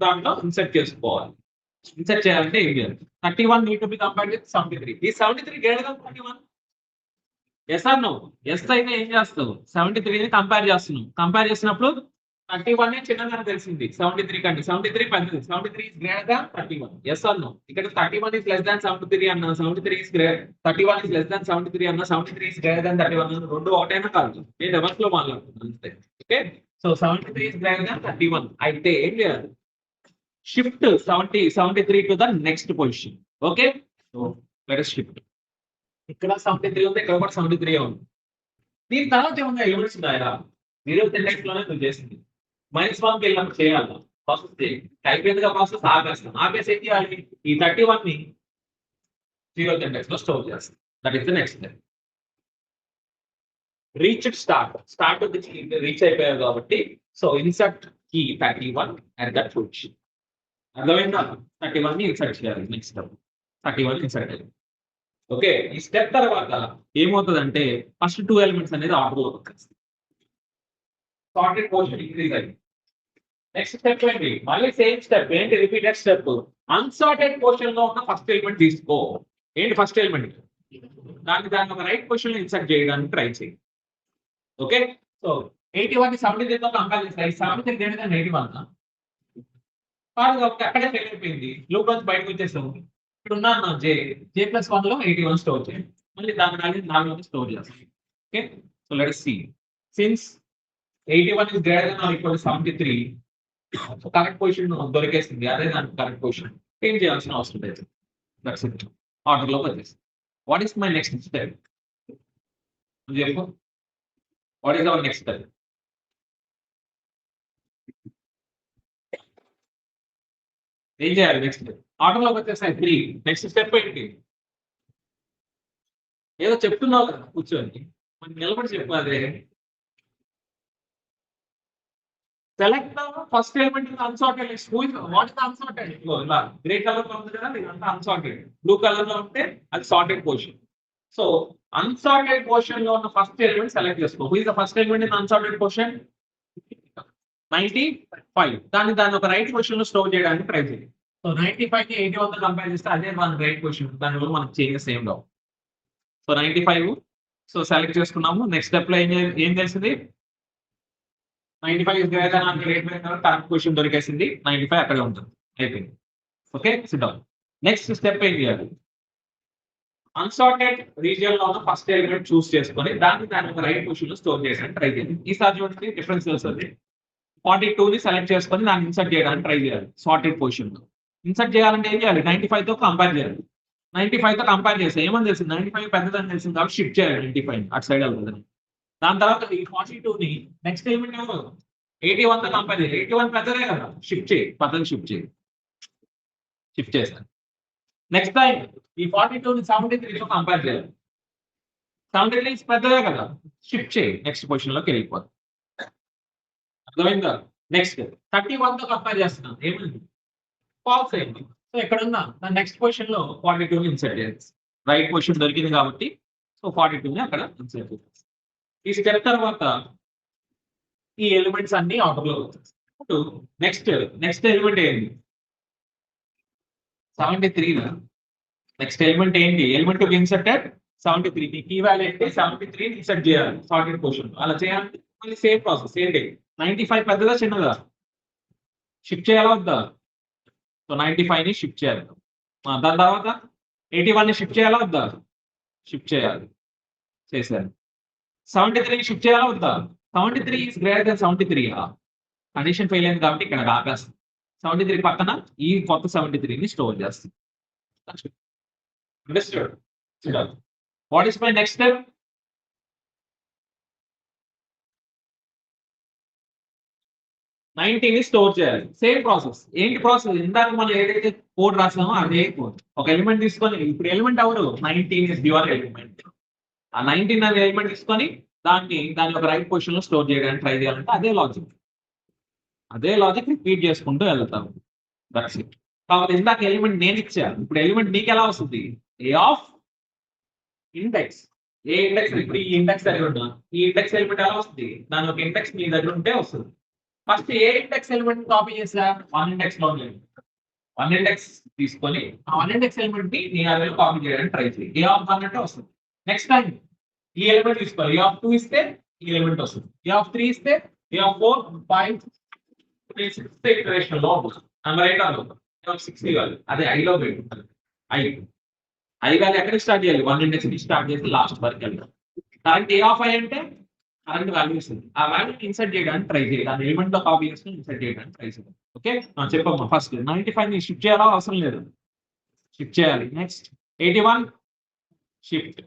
దాంట్లో ఇన్సర్ట్ చేసుకోవాలి. ఇన్సర్ట్ చేయాలంటే ఏం చేయాలి, 31 need to be compared with 73. ఈ 73 greater than 31? Yes or no? Yes అయితే ఏం చేస్తావు, 73 ని కంపేర్ చేస్తున్నావు. కంపేర్ చేసినప్పుడు 31 చిన్నదని తెలిసింది 73 కంటే. 73 పెద్దది, 73 is greater than 31. Yes or no? ఇక్కడ 31 is less than 73 అన్నా, 31 is less than 73 అన్నా, 73 is greater than 31 అన్నా, రెండు ఒకటైనా కాదు. నేను రివర్స్ లో మాట్లాడుతున్నాను అంతే. Okay, so 73 is greater than 31 అయితే ఏం చేయాలి, shift 73 to the next position. Okay, so let us shift. ఇక్కడ 73 ఉంది, ఇక్కడ కూడా 73 ఉంది. దీని తర్వాత ఏమన్నా ఎలిమెంట్స్ ఉన్నాయా? 0th ఇండెక్స్ లోనే నువ్వు చేసింది. -1కి వెళ్ళినప్పుడు చేయాలి. ప్రాసెస్ చేయాలి. అయిపోయిందిగా ప్రాసెస్, ఆపేస్తాం. ఆపేసి ఏం చేయాలి? ఈ 31 ని 0th ఇండెక్స్ లో స్టోర్ చేస్తాం. That is the next step. Reached start reach అయిపోయారు కాబట్టి, so insert key 31 at that position. అర్థమైందా? 31 ని ఇన్సర్ట్ చేయాలి. నెక్స్ట్ స్టెప్ 31 ఇన్సర్ట్ అయ్యింది. ఓకే, ఈ స్టెప్ తర్వాత ఏమవుతుందంటే ఫస్ట్ 2 ఎలిమెంట్స్ అనేది ఆర్డర్లో వచ్చేస్తాయి. సార్టెడ్ పోర్షన్ ఇంక్రీజ్ అయింది. నెక్స్ట్ స్టెప్ ఏంటి? మళ్ళీ సేమ్ స్టెప్ ఏంటి? Repeated step. అన్సార్టెడ్ పోర్షన్ లో ఉన్న ఫస్ట్ ఎలిమెంట్ తీసుకో. ఏంటి ఫస్ట్ ఎలిమెంట్? దాన్ని ఒక రైట్ పొజిషన్ లో ఇన్సర్ట్ చేయడానికి ట్రై చేయి. ఓకే, సో 81 ని 73 తో కంపేర్ చేస్తే 73 గ్రేటర్ దాన్ 81 కాదు కాబట్టి అక్కడే ఫెయిల్ అయిపోయింది. లూప్ నుంచి బయటకు వచ్చేసాము. ఇక్కడ ఉన్నాను J+1 లో 81 స్టోర్ చేయండి. మళ్ళీ దాని నాలుగు స్టోర్ చేస్తాం. Okay, so let's see. Since 81 is greater than or equal to 73, correct position దొరికేసింది. అదే దానికి కరెక్ట్ పొజిషన్. ఏం చేయాల్సిన అవసరం లేదు. That's it. ఆర్డర్ లో వచ్చేసి what is my next step? చెప్పు, what is our next step? ఏం చేయాలి నెక్స్ట్? ఆర్డర్ లోకి వచ్చేసాయి 3. నెక్స్ట్ స్టెప్ ఏంటి? ఏదో చెప్తున్నావు కదా కూర్చొని, మనకి నిలబడి చెప్పు. అదే select first element in unsorted list. What is unsorted? ఇలా గ్రే కలర్ లో ఉంది కదా, ఇదంతా అన్సార్టెడ్. బ్లూ కలర్ లో ఉంటే అది sorted portion. So unsorted portion లో ఉన్న ఫస్ట్ ఎలిమెంట్ సెలెక్ట్ చేసుకో. Who is the first element in unsorted portion? 95. దాన్ని ఒక రైట్ పొజిషన్ లో స్టోర్ చేయడానికి ట్రై చేయండి. సో 95 కి 81 కంపేర్ చేస్తే అదే మన రైట్ పొజిషన్. దానివల్ల మనకు చేంజెస్ ఏం రావు. సో 95 సో సెలెక్ట్ చేసుకున్నాము. నెక్స్ట్ స్టెప్ లో ఏం తెలిసింది? 95 is greater than or equal to correct position దొరికేసింది. 95 అక్కడే ఉంటుంది. అయిపోయింది. Okay, sit down. Next step ఏం చేయాలి? అన్సార్టెడ్ రీజియన్ లో ఉన్న ఫస్ట్ ఎలిమెంట్ చూస్ చేసుకొని దాన్ని ఒక రైట్ పొజిషన్ లో స్టోర్ చేయడానికి ట్రై చేయండి. ఈసారి చూడండి డిఫరెన్స్ తెలుస్తుంది. 42 ని సెలెక్ట్ చేసుకొని దాన్ని ఇన్సర్ట్ చేయడానికి ట్రై చేయాలి. సార్టెడ్ పొజిషన్ లో ఇన్సర్ట్ చేయాలంటే ఏం చేయాలి? 95 తో కంపేర్ చేయాలి. 95 తో కంపేర్ చేస్తే ఏమని తెలిసింది? 95 పెద్దదని తెలిసింది కాబట్టి షిఫ్ట్ చేయాలి 95 అటు సైడ్ వెళ్తుంది. దాని తర్వాత ఈ 42 ని నెక్స్ట్ ఎలిమెంట్ ఎవరు? 81 తో కంపేర్ చేయాలి. 81 పెద్దదే కదా, షిఫ్ట్ చేయి. పక్కన షిఫ్ట్ చేశాను. నెక్స్ట్ టైం ఈ 42 ని 73 తో కంపేర్ చేయాలి. 73 పెద్దదే కదా, షిఫ్ట్ చేయి. నెక్స్ట్ పొజిషన్ లోకి వెళ్ళిపోతుంది. అర్థమైందా? నెక్స్ట్ 31 తో కంపేర్ చేస్తున్నాను. ఏమైంది? ఫాల్స్ అయింది. సో ఎక్కడున్నా దాని నెక్స్ట్ పొజిషన్ లో 42 ని ఇన్సర్ట్ చేయాలి. రైట్ పొజిషన్ దొరికింది కాబట్టి సో 42 ని అక్కడ ఇన్సర్ట్ చేయాలి. ఈ స్టెప్ తర్వాత ఈ ఎలిమెంట్స్ అన్ని ఆర్డర్ లో వచ్చేస్తాయి. నెక్స్ట్ ఎలిమెంట్ ఏంటి? 73. నెక్స్ట్ ఎలిమెంట్ ఏంటి? Element to be inserted 73. కి కీ వాల్యూ ఏంటి? 73 ని ఇన్సర్ట్ చేయాలి సార్టెడ్ పొజిషన్. అలా చేయాలంటే మళ్ళీ సేమ్ ప్రాసెస్ ఏంటి? 95 పెద్దదా చిన్నదా? షిఫ్ట్ చేయాలా వద్దా? సో 95 ని షిఫ్ట్ చేయాలి. దాని తర్వాత 81 ని షిఫ్ట్ చేయాలా వద్దా? షిఫ్ట్ చేయాలి. చేశారు. 73 ని షిఫ్ట్ చేయాలా వద్దా? 73 is greater than 73. Condition fail అయింది కాబట్టి ఇక్కడ ఆపేస్తాం. 73 పక్కన ఈ కొత్త 73 ని స్టోర్ చేస్తాం. Understood? What is my next step? ని స్టోర్ చేయాలి. Same process. ఏంటి ప్రాసెస్? ఇందాక మనం ఏదైతే కోడ్ రాసామో అదే కోడ్. ఒక ఎలిమెంట్ తీసుకొని, ఇప్పుడు ఎలిమెంట్ ఎవరు? 19 ఇస్ యువర్ ఎలిమెంట్. ఆ 19 అనే ఎలిమెంట్ తీసుకొని దాన్ని ఒక రైట్ పొజిషన్ లో స్టోర్ చేయడానికి ట్రై చేయాలంటే అదే లాజిక్ రిపీట్ చేసుకుంటూ వెళ్తాం. That's it. కాబట్టి ఇందాక ఎలిమెంట్ నేను ఇచ్చాను, ఇప్పుడు ఎలిమెంట్ నీకు ఎలా వస్తుంది? ఏ ఆఫ్ ఇండెక్స్. A index? ఇప్పుడు ఈ ఇండెక్స్ దగ్గర ఉన్నా ఈ ఇండెక్స్ ఎలిమెంట్ ఎలా వస్తుంది? దాని ఒక ఇండెక్స్ మీ దగ్గర ఉంటే వస్తుంది. ఫస్ట్ ఏ ఇండెక్స్ ఎలిమెంట్ కాపీ చేసా? 1 ఇండెక్స్ లో 1 ఇండెక్స్ తీసుకొని ఆ 1 ఇండెక్స్ ఎలిమెంట్ ని నీ అదే కాపీ చేయడానికి ట్రై చేయి. ఏ ఆఫ్ 1 అంటే వస్తుంది. నెక్స్ట్ టైం ఈ ఎలిమెంట్ తీసుకోవాలి. ఏ ఆఫ్ 2 ఇస్తే ఈ ఎలిమెంట్ వస్తుంది. ఏ ఆఫ్ 3 ఇస్తే ఏ ఆఫ్ 4 5 3 6 ఇటరేషన్ లో ఉంటుంది. రైట్ ఆన్ ఏ ఆఫ్ 6 ఇవ్వాలి. అదే ఐ లో పెట్టుకుంటారు. ఐ వాల్యూ ఎక్కడ స్టార్ట్ చేయాలి? 1 ఇండెక్స్ ని స్టార్ట్ చేసి లాస్ట్ వరకు వెళ్తాం. కరెంట్ ఏ ఆఫ్ ఐ అంటే కరెంట్ వాల్యూ ఇస్తుంది. ఆ వాల్యూ ఇన్సర్ట్ చేయడానికి ట్రై చేయాలి. దాని ఎలిమెంట్ లో కాపీ చేసుకుని ఇన్సర్ట్ చేయడానికి ట్రై చేయాలి. ఓకే, చెప్పమ్మా. ఫస్ట్ 95 ని షిఫ్ట్ చేయాలా? అవసరం లేదు, షిఫ్ట్ చేయాలి. Next 81 shift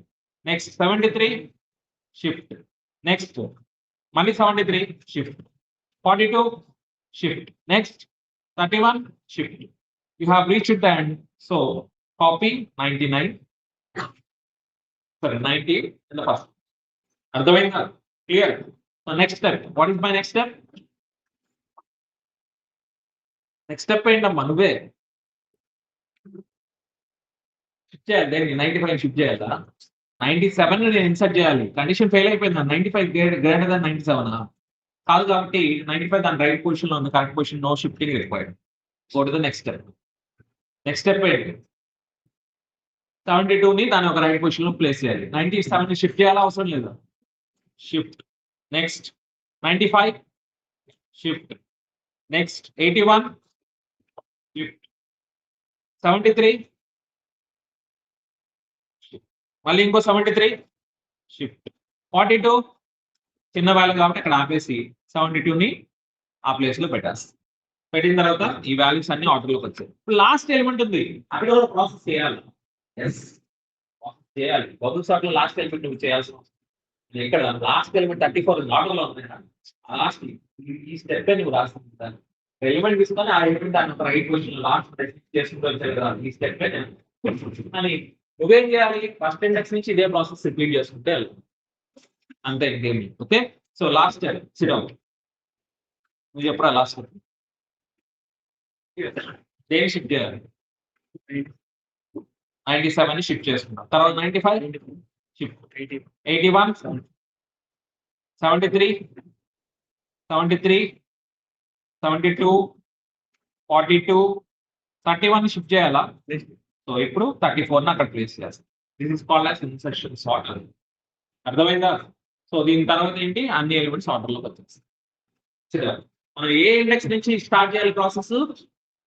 next 73 shift, next మళ్ళీ 73 shift, 42 shift, next 31 shift. You have reached the end. So copy 99, sorry 90 in the first. అర్థమైందా? Clear? So next step, what is my next step? Next step ఏంటమ్మా? నువ్వే shift చేయాలి, దేనికి 95 shift చేయాలా? 97 నేను insert చేయాలి. Condition fail అయిపోయిందా? 95 greater than 97 కాదు కాబట్టి 95 దాని రైట్ పొజిషన్ లో ఉంది, correct position, no shifting required. Go to the next step. Next step ఏంటి? 72 ని దాని ఒక రైట్ పొజిషన్ లో ప్లేస్ చేయాలి. 97 ని షిఫ్ట్ చేయాలా? అవసరం లేదా? Shift. Next 95 shift, next 81 shift, 73 మళ్ళీ ఇంకో 73 షిఫ్ట్, 42 చిన్న వాల్యూ కాబట్టి ఇక్కడ ఆపేసి 72 ని ఆ ప్లేస్ లో పెట్టేస్తాం. పెట్టిన తర్వాత ఈ వాల్యూస్ అన్ని ఆర్డర్లోకి వచ్చాయి. ఇప్పుడు లాస్ట్ ఎలిమెంట్ ఉంది, అక్కడ కూడా ప్రాసెస్ చేయాలి. ఎస్, ప్రాసెస్ చేయాలి. బబుల్ సార్ట్ లో లాస్ట్ ఎలిమెంట్ నువ్వు చేయాల్సిన ఇక్కడ లాస్ట్ ఎలిమెంట్ 34 ఆర్డర్ లో ఉంది. లాస్ట్ ఈ స్టెప్ నువ్వు రాసుకుంటాను. ఎలిమెంట్ తీసుకొని ఆ ఎలిమెంట్ దాని రైట్ పొజిషన్ లాస్ట్ చేసుకుంటూ వచ్చారు కదా, ఈ స్టెప్ అని నువ్వేం చేయాలి? ఫస్ట్ ఇండెక్స్ నుంచి ఇదే ప్రాసెస్ రిపీట్ చేసుకుంటే అంతే, ఇంకేమి. Okay, so last step SIT down. నువ్వు చెప్పరా లాస్ట్ స్టెప్ దేని షిఫ్ట్ చేయాలి? 97 ని షిఫ్ట్ చేసుకుంటాం. తర్వాత 95 షిఫ్ట్, 81 73 72 42 31 షిఫ్ట్ చేయాలా? సో ఇప్పుడు 34 అక్కడ ప్లేస్ చేస్తాం. This is called as insertion sorter. అర్థమైందా? సో దీని తర్వాత ఏంటి? అన్ని ఎలిమెంట్స్ ఆర్డర్లోకి వచ్చేస్తాయి. మనం ఏ ఇండెక్స్ నుంచి స్టార్ట్ చేయాలి ప్రాసెస్?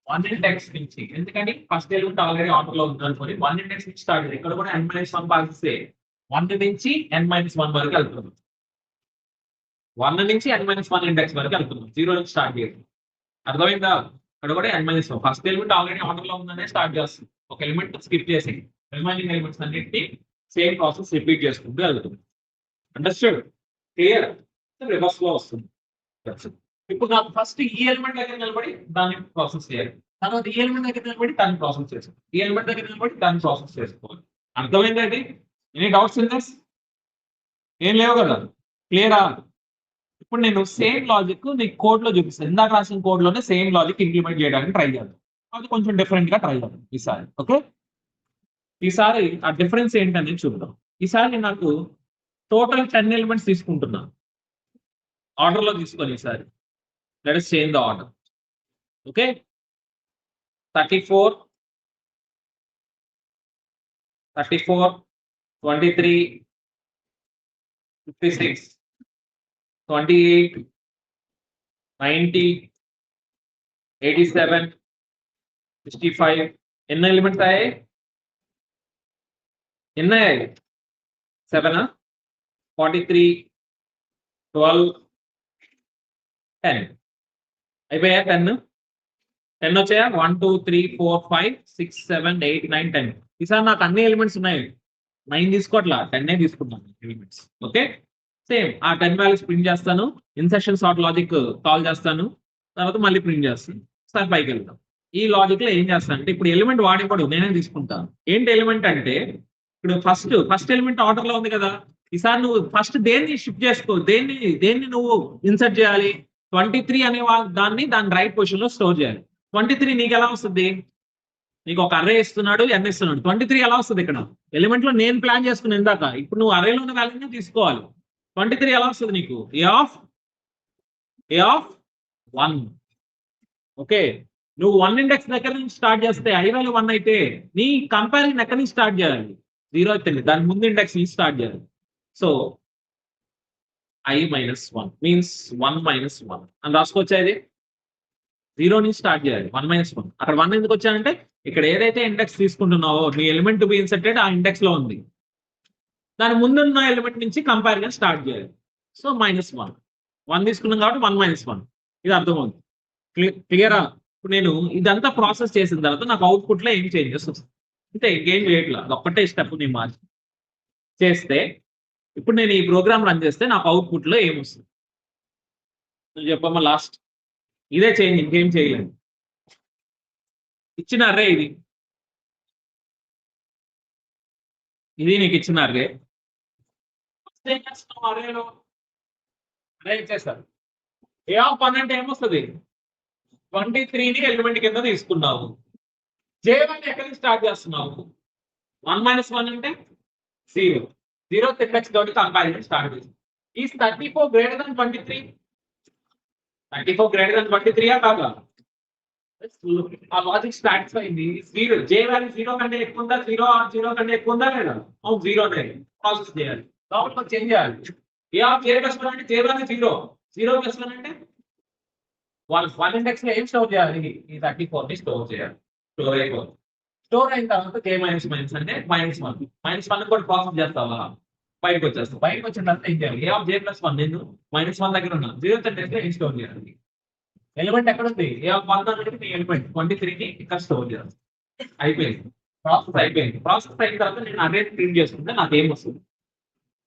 1 ఇండెక్స్ నుంచి. ఎందుకంటే ఫస్ట్ ఎలిమెంట్ ఆల్రెడీ ఆర్డర్ లో ఉంది అనుకోని 1 ఇండెక్స్ నుంచి స్టార్ట్ చేయాలి. ఇక్కడ కూడా n-1 భాగిస్తే 1 నుంచి n-1 వరకు వెళ్తున్నాం. 1 నుంచి n-1 ఇండెక్స్ వరకు వెళ్తున్నాం, 0 నుంచి స్టార్ట్ చేయాలి. అర్థమైందా? ఇక్కడ కూడా n-1 first element already order లో ఉందనే స్టార్ట్ చేస్తుంది. ఒక ఎలిమెంట్ స్కిప్ చేసి రిమైనింగ్ ఎలిమెంట్స్ అన్నింటినీ సేమ్ ప్రాసెస్ రిపీట్ చేసుకుంటూ వెళ్తుంది. అండర్స్టూడ్? క్లియర్? రివర్స్ లో వస్తుంది. ఇప్పుడు నాకు ఫస్ట్ ఈ ఎలిమెంట్ దగ్గర నిలబడి దాన్ని ప్రాసెస్ చేయాలి, తర్వాత ఈ ఎలిమెంట్ దగ్గర నిలబడి దాన్ని ప్రాసెస్ చేసుకోవాలి, ఈ ఎలిమెంట్ దగ్గర నిలబడి దాన్ని ప్రాసెస్ చేసుకోవాలి. అర్థమైంది అండి? Any doubts in this? ఏం లేవు కదా? క్లియరా? ఇప్పుడు నేను సేమ్ లాజిక్ నీకు కోడ్ లో చూపిస్తాను. ఇందాక రాసిన కోడ్ లోనే సేమ్ లాజిక్ ఇంప్లిమెంట్ చేయడానికి ట్రై చేద్దాం. అది కొంచెం డిఫరెంట్ గా ట్రై చేద్దాం ఈసారి. ఓకే, ఈసారి ఆ డిఫరెన్స్ ఏంటనేది చూద్దాం. ఈసారి నాకు టోటల్ 10 ఎలిమెంట్స్ తీసుకుంటున్నా, ఆర్డర్ లో తీసుకొని ఈసారి let us change the order. Okay, 34 23 56 28 90 87 65 ఎన్ని ఎలిమెంట్స్ అయ్యాయి? 7 43 12 10 అయిపోయా? 10 వచ్చాయా? 1 2 3 4 5 6 7 8 9 10. ఈసారి నాకు అన్ని ఎలిమెంట్స్ ఉన్నాయి, 9 తీసుకోవట్లా, 10 తీసుకున్నాను ఎలిమెంట్స్. ఓకే, సేమ్ ఆ 10 వాల్యూస్ ప్రింట్ చేస్తాను, ఇన్సర్షన్ సార్ట్ లాజిక్ కాల్ చేస్తాను, తర్వాత మళ్ళీ ప్రింట్ చేస్తాను. సార్ పైకి వెళ్తాం. ఈ లాజిక్ లో ఏం చేస్తాను అంటే ఇప్పుడు ఎలిమెంట్ వాడిపోడు, నేనే తీసుకుంటాను. ఏంటి ఎలిమెంట్ అంటే ఇప్పుడు ఫస్ట్ ఎలిమెంట్ ఆర్డర్ లో ఉంది కదా, ఈసారి నువ్వు ఫస్ట్ దేన్ని షిఫ్ట్ చేసుకో, దేన్ని నువ్వు ఇన్సర్ట్ చేయాలి? 23 అనే దాన్ని దాని రైట్ పొజిషన్ లో స్టోర్ చేయాలి. 23 నీకు ఎలా వస్తుంది? నీకు ఒక అర్రే ఇస్తున్నాడు, n ఇస్తున్నాడు. 23 ఎలా వస్తుంది? ఇక్కడ ఎలిమెంట్ లో నేను ప్లాన్ చేసుకుని ఇందాక, ఇప్పుడు నువ్వు అర్రేలో ఉన్న వాల్యూని తీసుకోవాలి. 23 ఎలా వస్తుంది నీకు? a of 1. ఓకే, నువ్వు 1 ఇండెక్స్ దగ్గర నుంచి స్టార్ట్ చేస్తే i వాల్యూ 1 అయితే నీ కంపారిజన్ ఎక్కడి నుంచి స్టార్ట్ చేయాలి? 0 అయితే దాని ముందు ఇండెక్స్ నుంచి స్టార్ట్ చేయాలి. సో i-1 మీన్స్ 1 - 1 అని రాసుకోవచ్చేది. 0 నుంచి స్టార్ట్ చేయాలి, 1 - 1. అక్కడ 1 ఎందుకు వచ్చానంటే ఇక్కడ ఏదైతే ఇండెక్స్ తీసుకుంటున్నావో నీ ఎలిమెంట్ టు బి ఇన్సర్టెడ్ ఆ ఇండెక్స్ లో ఉంది, దాని ముందున్న ఎలిమెంట్ నుంచి కంపారిజన్ స్టార్ట్ చేయాలి. సో -1 తీసుకున్నాం కాబట్టి 1 - 1. ఇది అర్థమవుతుంది. క్లియరా? ఇప్పుడు నేను ఇదంతా ప్రాసెస్ చేసిన తర్వాత నాకు అవుట్పుట్ లో ఏం చేంజెస్ వస్తుంది అంటే ఇంకేం చేయట్లా, ఒక్కటే స్టెప్ నేను మార్చి చేస్తే ఇప్పుడు నేను ఈ ప్రోగ్రామ్ రన్ చేస్తే నాకు అవుట్పుట్ లో ఏమొస్తుంది నువ్వు చెప్పమ్మా లాస్ట్. ఇదే చేంజ్, ఇంకేం చేయలేదు. ఇచ్చిన అర్రే ఇది, ఇది నీకు ఇచ్చిన అర్రే. ఏం చేస్తున్నావు అర్రేలో? అర్రే ఇచ్చేస్తారు. ఏ ఆఫ్ 1 అంటే ఏమొస్తుంది? 23ని ఎలిమెంట్ కింద తీసుకున్నావు. J1 ఎక్కడి నుంచి స్టార్ట్ చేస్తున్నావు? 1 - 1 అంటే 0. 0th ఇండెక్స్ తోటి కంపారిజన్ స్టార్ట్ చేసి. Is 34 greater than 23? 34 greater than 23 కాదా? ఆ లాజిక్ స్టార్ట్స్ అయింది. 0 J వాల్యూ 0 కంటే ఎక్కువ ఉందా? 0 కంటే ఎక్కువ ఉందా లేదా? అవును 0 అనే ప్రాసెస్ చేయాలి. లోపల చేంజ్ చేయాలి. ఏ ఆఫ్ J + 1 అంటే J వాల్యూ 0. 0 + 1 అంటే 1 ఇండెక్స్ లో ఏం స్టోర్ చేయాలి? ఈ 34 ని స్టోర్ చేయాలి. స్టోర్ అయిపోతుంది. స్టోర్ అయిన తర్వాత J - అంటే -1. -1 కూడా ప్రాసెస్ చేస్తావా? బయటకు వచ్చేస్తావు. బయటకు వచ్చిన తర్వాత ఏం చేయాలి? ఏ ఆఫ్ J + 1 నేను -1 దగ్గర ఉన్నా. 0th ఇండెక్స్ లో ఏం స్టోర్ చేయాలి? ఎలిమెంట్ ఎక్కడ ఉంది? ఏ ఆఫ్ 1 అనేది నీ ఎలిమెంట్ 23ని ఇక్కడ స్టోర్ చేయాలి. అయిపోయింది. ప్రాసెస్ అయిపోయింది. ప్రాసెస్ అయిన తర్వాత నేను అర్రే ప్రింట్ చేసుకుంటే నాకు ఏం వస్తుంది?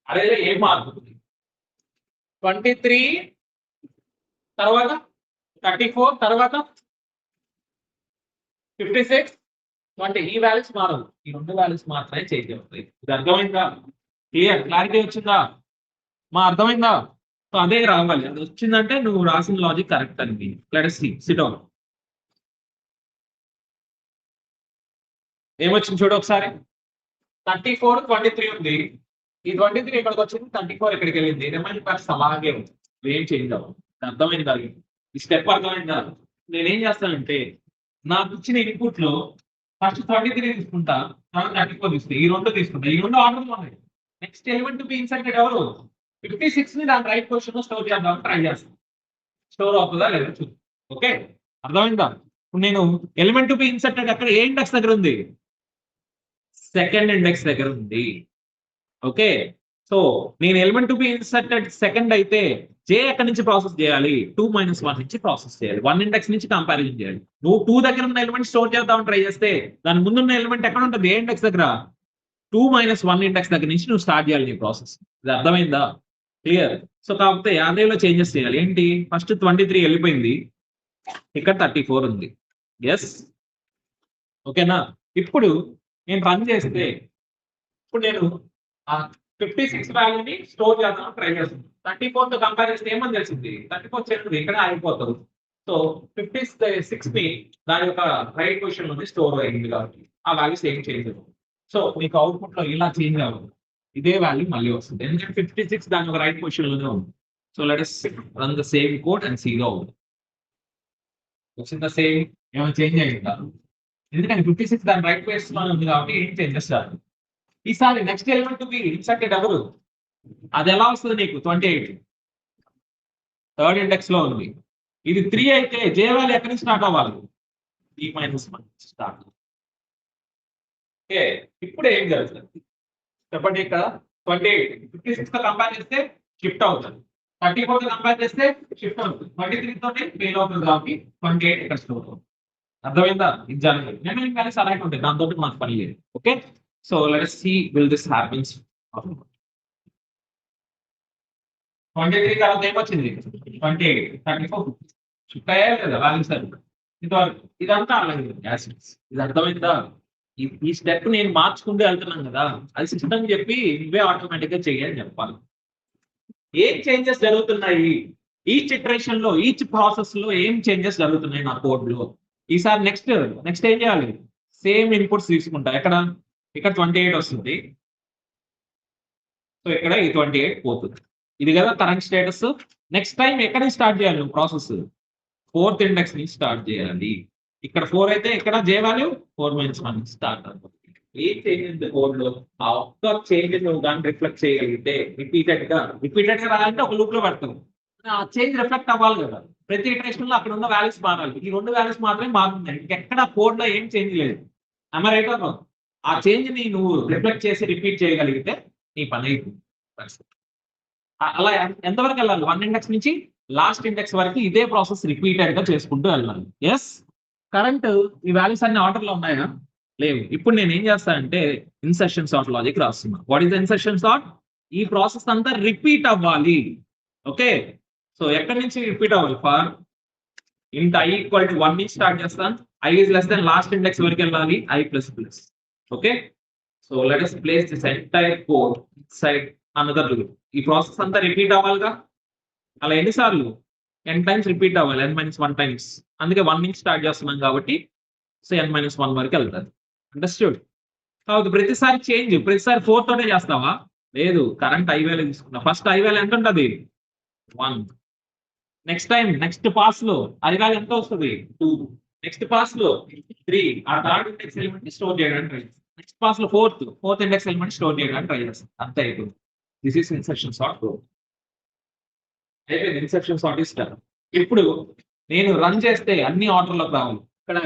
అర్రేలో ఏం మారుతుంది? 23 తర్వాత 34 తర్వాత 56 20 ఈ వాల్యూస్ మారవు. ఈ 2 వాల్యూస్ మాత్రమే చేంజ్ అవుతాయి. ఇది అర్థమైందా? క్లియర్, క్లారిటీ వచ్చిందా? అర్థమైందా? సో అదే రావాలి. అది వచ్చిందంటే నువ్వు రాసిన లాజిక్ కరెక్ట్ అని. Let us see, sit down. ఏమొచ్చింది చూడు ఒకసారి. 34 23 ఉంది. ఈ 23 ఇక్కడికి వచ్చింది, 34 ఇక్కడికి వెళ్ళింది. రిమైనింగ్ పార్ట్స్ అలాగే ఉంది. ఏం చేంజ్ అవ్వదు. అర్థమైంది కాదు ఈ స్టెప్ అర్థమైందా? నేనేం చేస్తానంటే నాకు ఇచ్చిన ఇన్పుట్ లో ఫస్ట్ 23 తీసుకుంటా, తర్వాత 34 తీసుకుంటా, ఈ 2 తీసుకుంటా. ఈ 2 ఆర్డర్ లో ఉన్నాయి. Next element to be inserted ఎవరు? 56 ని దాని రైట్ పొజిషన్ లో స్టోర్ చేద్దాం ట్రై చేస్తాను. స్టోర్ అవుతుందా లేదా చూద్దాం. ఓకే, అర్థమైందా? ఇప్పుడు నేను ఎలిమెంట్ టు బి ఇన్సర్టెడ్ అక్కడ ఏ ఇండెక్స్ దగ్గర ఉంది? సెకండ్ ఇండెక్స్ దగ్గర ఉంది. ఓకే, సో నేను element to be inserted second అయితే J ఎక్కడి నుంచి ప్రాసెస్ చేయాలి? 2 - 1 నుంచి ప్రాసెస్ చేయాలి. 1 ఇండెక్స్ నుంచి కంపారిజన్ చేయాలి. నువ్వు 2 దగ్గర ఉన్న ఎలిమెంట్ స్టోర్ చేద్దామని ట్రై చేస్తే దాని ముందున్న ఎలిమెంట్ ఎక్కడ ఉంటుంది? ఏ ఇండెక్స్ దగ్గర? 2 - 1 ఇండెక్స్ దగ్గర నుంచి నువ్వు స్టార్ట్ చేయాలి నీ ప్రాసెస్. ఇది అర్థమైందా? క్లియర్. సో కాకపోతే యాదయ్యలో చేంజెస్ చేయాలి. ఏంటి? ఫస్ట్ 23 వెళ్ళిపోయింది, ఇక్కడ 34 ఉంది. ఎస్, ఓకేనా? ఇప్పుడు నేను రన్ చేస్తే ఇప్పుడు నేను 56 వాల్యూని స్టోర్ చేద్దాం ట్రై చేస్తున్నాను. 34 తో కంపేర్ చేస్తే ఏమని తెలిసింది? 34 చెప్తుంది ఇక్కడ అయిపోతుంది. సో 56 ని దాని యొక్క రైట్ పొజిషన్ లోనే స్టోర్ అయింది కాబట్టి ఆ వాల్యూస్ ఏం చేంజ్ అవ్వదు. సో మీకు అవుట్పుట్ లో ఇలా చేంజ్ అవ్వదు, ఇదే వాల్యూ మళ్ళీ వస్తుంది. ఎందుకంటే 56 దాని ఒక రైట్ పొజిషన్ లోనే ఉంది. So let us run the same code and see the output. వచ్చిందా? సేమ్ ఏమైనా చేంజ్ అయ్యిందా? ఎందుకంటే 56 దాని రైట్ పొజిషన్ లో ఉంది కాబట్టి ఏం చేంజెస్ రాదు. ఈసారి next element to be inserted ఎవరు? అది ఎలా వస్తుంది నీకు? 28 థర్డ్ ఇండెక్స్ లో ఉంది. ఇది 3 అయితే J వాల్యూ ఎక్కడి నుంచి స్టార్ట్ అవ్వాలి? E - 1 start. ఓకే, ఇప్పుడు ఏం జరుగుతుంది చెప్పండి. ఇక్కడ 28 56 తో కంపేర్ చేస్తే షిఫ్ట్ అవుతుంది, 34 తో కంపేర్ చేస్తే షిఫ్ట్ అవుతుంది, 23 తోనే ఫెయిల్ అవుతుంది కాబట్టి 28 ఇక్కడ స్టోర్ అవుతుంది. అర్థమైందా? ఇది జరగదు. రిమైనింగ్ వాల్యూస్ అలాగే ఉంటాయి, దాంతో మనకు పని లేదు. Okay, so let us see will this happens. 23 తర్వాత ఏమొచ్చింది? 28 34 షిఫ్ట్ అయ్యాయి లేదా వాల్యూస్? ఇంతవరకు ఇదంతా అలాగే యాసిడ్స్. ఇది అర్థమైందా? ఈ స్టెప్ నేను మార్చుకుంటూ వెళ్తున్నాను కదా, అది సిస్టమ్ చెప్పి నువ్వే ఆటోమేటిక్ గా చెయ్యని చెప్పాలి. ఏం చేంజెస్ జరుగుతున్నాయి ఈచ్ ఇటరేషన్ లో, ఈచ్ ప్రాసెస్ లో ఏం చేంజెస్ జరుగుతున్నాయి నా కోడ్ లో? ఈసారి నెక్స్ట్ ఏం చేయాలి? సేమ్ ఇన్పుట్స్ తీసుకుంటా. ఇక్కడ 28 వస్తుంది, సో ఇక్కడ ఈ 28 పోతుంది. ఇది కదా కరెంట్ స్టేటస్. నెక్స్ట్ టైం ఎక్కడ నుంచి స్టార్ట్ చేయాలి నువ్వు ప్రాసెస్? 4th ఇండెక్స్ నుంచి స్టార్ట్ చేయాలి. ఇక్కడ 4 అయితే ఇక్కడ J వాల్యూ 4 - 1 స్టార్ట్ అవుతుంది. ఏం చేంజ్ కోడ్ లో ఆ ఒక్క చేంజ్ నువ్వు దాన్ని రిఫ్లెక్ట్ చేయగలిగితే రిపీటెడ్ గా రాయాలంటే ఒక లూప్ లో పెడతావు. ఆ చేంజ్ రిఫ్లెక్ట్ అవ్వాలి కదా, ప్రతి ఇటరేషన్ లో అక్కడ ఉన్న వాల్యూస్ మారాలి. ఈ 2 వాల్యూస్ మాత్రమే మారుతున్నాయి, ఇంకెక్కడ కోడ్ లో ఏం చేంజ్ లేదు. రైట్? ఆ చేంజ్ ని నువ్వు రిఫ్లెక్ట్ చేసి రిపీట్ చేయగలిగితే నీ పని అయిపోయింది. అలా ఎంతవరకు వెళ్ళాలి? 1 ఇండెక్స్ నుంచి లాస్ట్ ఇండెక్స్ వరకు ఇదే ప్రాసెస్ రిపీటెడ్ గా చేసుకుంటూ వెళ్ళాలి. ఎస్, కరెంట్ ఈ వాల్యూస్ అన్ని ఆర్డర్ లో ఉన్నాయా లేవు. ఇప్పుడు నేను ఏం చేస్తానంటే ఇన్సర్షన్ సార్ట్ లాజిక్ రాస్తున్నా. What is insertion sort? ఈ ప్రాసెస్ అంతా రిపీట్ అవ్వాలి. ఓకే, సో ఎక్కడి నుంచి రిపీట్ అవ్వాలి? ఫర్ ఇంట్ i ఈక్వల్ టు 1 నుంచి స్టార్ట్ చేస్తాను. i is less than last index వరకు వెళ్ళాలి, i plus plus. Okay, so let us place this entire code side another loop. ఈ ప్రాసెస్ అంతా రిపీట్ అవ్వాలిగా. అలా ఎన్నిసార్లు? n టైమ్స్ రిపీట్ అవ్వాలి, n-1 టైమ్స్. అందుకే 1 నుంచి స్టార్ట్ చేస్తున్నాం కాబట్టి సో n-1 వరకు వెళ్తారు. అండర్స్టూడ్? కాబట్టి ప్రతిసారి చేంజ్, ప్రతిసారి 4 తోనే చేస్తావా? లేదు, కరెంట్ i వాల్యూ తీసుకున్నా. ఫస్ట్ i వాల్యూ ఎంత ఉంటుంది? 1. నెక్స్ట్ టైం నెక్స్ట్ పాస్ లో i వాల్యూ ఎంత వస్తుంది? 2. నెక్స్ట్ పాస్ లో 3. ఆ థర్డ్ ఇండెక్స్ ఎలిమెంట్ ని స్టోర్ చేయడానికి ట్రై చేస్తాం. నెక్స్ట్ పాస్ లో ఫోర్త్ ఇండెక్స్ ఎలిమెంట్ స్టోర్ చేయడానికి ట్రై చేస్తాం. అంతే అయిపోయింది. This is insertion sort. అయిపోయింది, ఇన్సర్షన్ సార్ట్ ఇస్ డన్. ఇప్పుడు నేను రన్ చేస్తే అన్ని ఆర్డర్లోకి రావాలి. ఇక్కడ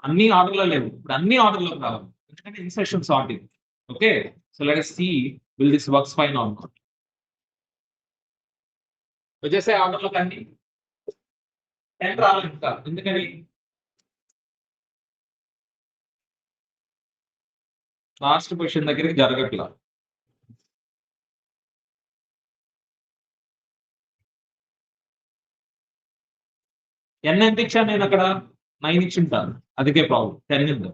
అన్ని ఆర్డర్లో లేవు, ఇప్పుడు అన్ని ఆర్డర్లోకి రావాలి. ఎందుకంటే ఇన్సర్షన్ సార్ట్ ఇది. Okay, so let us see will this works fine or not. వచ్చేసే ఆర్డర్లోకి అన్ని 10 రావాలి ఇంకా. ఎందుకని? లాస్ట్ పొజిషన్ దగ్గరికి జరగట్లా. n ఎంత ఇచ్చాను నేను అక్కడ? 9 ఇచ్చి ఉంటాను, అదికే ప్రాబ్లం. 10 ఉంది.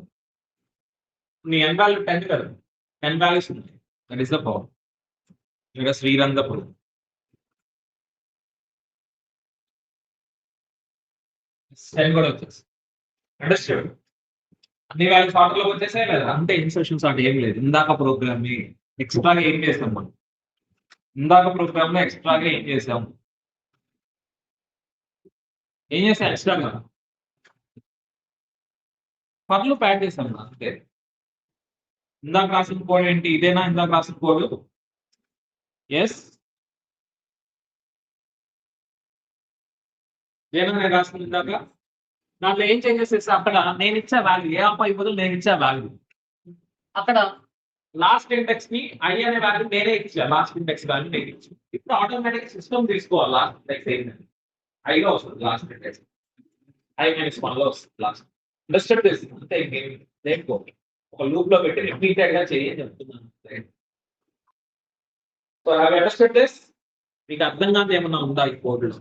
నీ n వాల్యూ 10 కదా, 10 వాల్యూస్ ఉన్నాయి. That is the problem. ఇక్కడ శ్రీరంగపురం 10 కూడా వచ్చేసి. అండర్స్టాండ్? అన్ని వాల్యూస్ ఆర్డర్లోకి వచ్చేసాయి లేదా? అంతే, ఇన్సర్షన్ సార్ట్ ఏం లేదు. ఇందాక ప్రోగ్రామ్ ని ఎక్స్ట్రాగా ఏం చేస్తాం మనం? ఇందాక ప్రోగ్రామ్ లో ఎక్స్ట్రాగా ఏం చేసాం? ఏం చేసాం ఎక్స్ట్రాగా? ఫర్ లూప్ యాడ్ చేసాం అంతే. ఇందాక రాసిన కోడ్ ఏంటి? ఇదేనా ఇందాక రాసిన కోడ్? ఎస్, ఇదేనా నేను రాసిన ఇందాక? దాంట్లో ఏం చేంజెస్ చేస్తా? అక్కడ నేను ఇచ్చే వాల్యూ ఏ అప్ అయిపోతుంది, నేను ఇచ్చే వాల్యూ. అక్కడ లాస్ట్ ఇండెక్స్ ని i అనే వాల్యూ నేనే ఇచ్చా, లాస్ట్ ఇండెక్స్ వాల్యూ నేను ఇచ్చా. ఇప్పుడు ఆటోమేటిక్ సిస్టమ్ తీసుకోవాలి లాస్ట్ ఇండెక్స్ ఏంటంటే i లో వస్తుంది. లాస్ట్ ఇండెక్స్ i-1 లో వస్తుంది లాస్ట్. అండర్స్టాండ్ చేస్తుంది అంతే, ఇంకేం లేదు. ఒక లూప్ లో పెట్టి రిపీటెడ్ గా చేయని చెప్తున్నాను. So have understand this? మీకు అర్థం కాదు ఏమన్నా ఉందా ఈ కోడ్ లో?